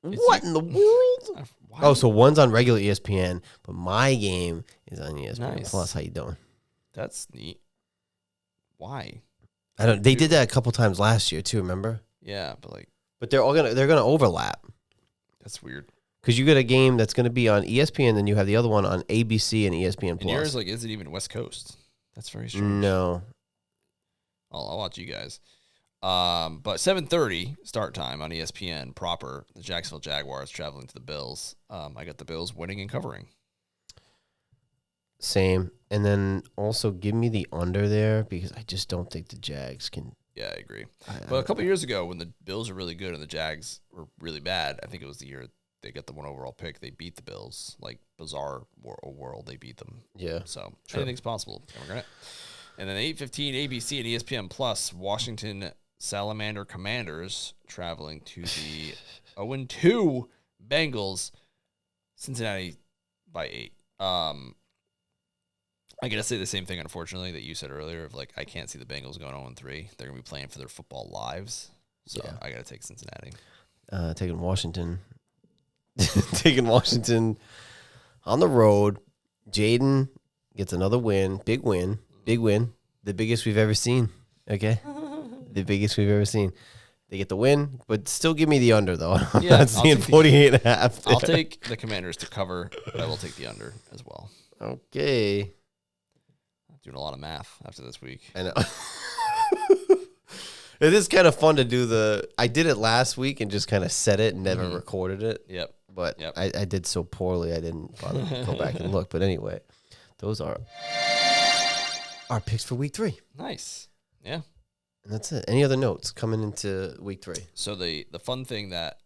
What in the world? Oh, so one's on regular ESPN, but my game is on ESPN Nice. Plus. How you doing? That's neat. Why? I don't. They did that a couple times last year too. Remember? Yeah, But they're gonna overlap that's weird. because you got a game that's gonna be on ESPN, then you have the other one on ABC and ESPN And Plus. yours, isn't even West Coast. That's very strange. No, I'll watch you guys. But 7:30 start time on ESPN proper. The Jacksonville Jaguars traveling to the Bills. I got the Bills winning and covering. same. And then also give me the under there because I just don't think the Jags can. Yeah, I agree. But a couple of years ago, when the Bills were really good and the Jags were really bad, I think it was the year they got the 1 overall pick. They beat the Bills. Like, bizarre world, they beat them. Yeah. So, anything's possible. And then 8:15 ABC and ESPN Plus, Washington Salamander Commanders traveling to the 0-2 Bengals, Cincinnati by 8. I got to say the same thing, unfortunately, that you said earlier of I can't see the Bengals going 0-3. They're going to be playing for their football lives. So I got to take Cincinnati. Taking Washington. Taking Washington on the road. Jaden gets another win. Big win. Big win. The biggest we've ever seen. Okay? The biggest we've ever seen. They get the win, but still give me the under, though. I'm not seeing 48.5. I'll take the Commanders to cover, but I will take the under as well. Okay. Doing a lot of math after this week. I know. It is kind of fun to do I did it last week and just kind of said it and never recorded it. Yep. But I did so poorly I didn't bother to go back and look. But anyway, those are our picks for week 3. Nice. Yeah. And that's it. Any other notes coming into week 3? So the fun thing that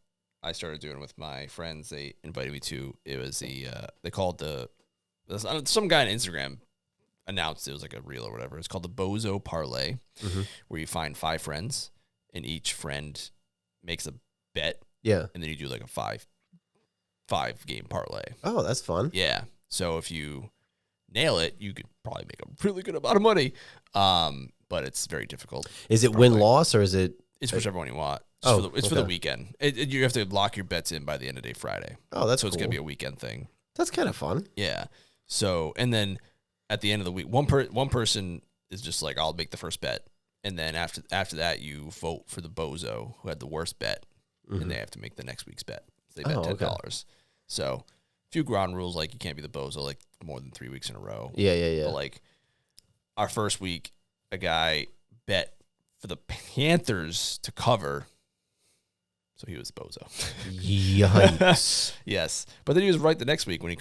I started doing with my friends. They invited me to. It was they called some guy on Instagram announced it was like a reel or whatever. It's called the Bozo Parlay, where you find 5 friends and each friend makes a bet. Yeah. And then you do like a five game parlay. Oh, that's fun. Yeah. So if you nail it, you could probably make a really good amount of money. But it's very difficult. Is it win-loss or is it? It's whichever one you want. It's for the weekend. You have to lock your bets in by the end of day Friday. Oh, that's so cool. It's gonna be a weekend thing. That's kind of fun. Yeah. So and then at the end of the week, one person is just like, I'll make the first bet, and then after that, you vote for the bozo who had the worst bet, and they have to make the next week's bet. So they bet $10. Okay. So a few ground rules, like you can't be the bozo like more than 3 weeks in a row. Yeah. But like our first week, a guy bet for the Panthers to cover. So he was bozo. Yikes. Yes. But then he was right the next week when he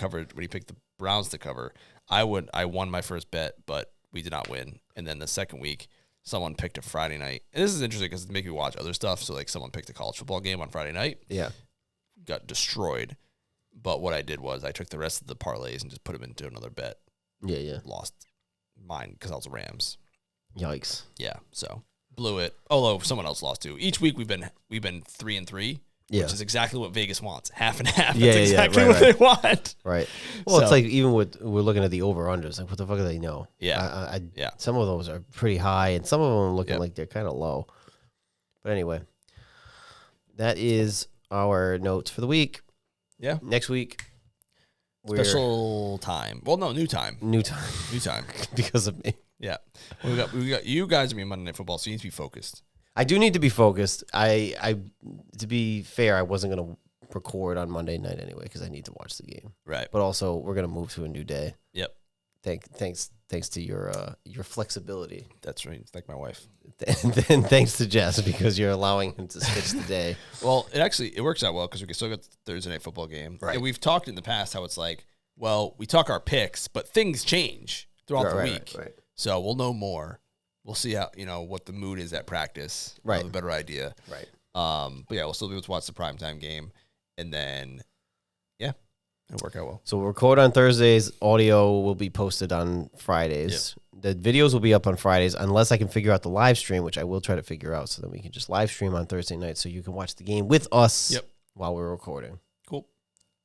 picked the Browns to cover. I won my first bet, but we did not win. And then the second week, someone picked a Friday night. And this is interesting because it makes me watch other stuff. So like someone picked a college football game on Friday night. Yeah. Got destroyed. But what I did was I took the rest of the parlays and just put them into another bet. Yeah. Lost mine because I was the Rams. Yikes. Yeah. So blew it. Although someone else lost too. Each week we've been 3-3. Yeah. Which is exactly what Vegas wants. Half and half. Yeah, That's exactly right, what they want. Right. Well, it's like even we're looking at the over-unders. Like, what the fuck do they know? Yeah. Yeah. Some of those are pretty high, and some of them are looking like they're kind of low. But anyway, that is our notes for the week. Yeah. Next week, special time. Well, no, new time. New time. New time. Because of me. Yeah. We got you guys are being Monday Night Football, so you need to be focused. I do need to be focused. I to be fair, I wasn't going to record on Monday night anyway because I need to watch the game. Right. But also, we're going to move to a new day. Yep. Thanks to your flexibility. That's right. Thank my wife. Then thanks to Jess because you're allowing him to switch the day. Well, it works out well because we can still get the Thursday Night Football game. Right. And we've talked in the past how it's like, well, we talk our picks, but things change throughout the week. Right. So we'll know more. We'll see how what the mood is at practice. Right. We'll have a better idea. Right. But yeah, we'll still be able to watch the primetime game, and then it'll work out well. So we'll record on Thursdays. Audio will be posted on Fridays. Yep. The videos will be up on Fridays unless I can figure out the live stream, which I will try to figure out, so that we can just live stream on Thursday night, so you can watch the game with us. Yep. While we're recording. Cool.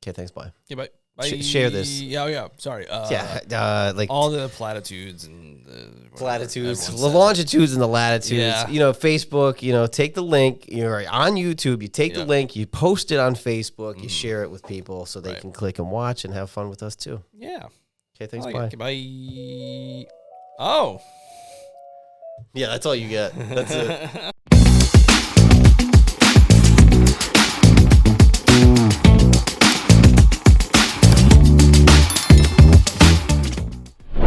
Okay. Thanks. Bye. Yeah. Bye. Share this. Yeah. Sorry. Like all the platitudes and the longitudes and the latitudes. Yeah. Facebook. Take the link. You're on YouTube. You take the link. You post it on Facebook. You share it with people so they can click and watch and have fun with us too. Yeah. Okay. Thanks. Bye. Okay, bye. Oh. Yeah, that's all you get. That's it.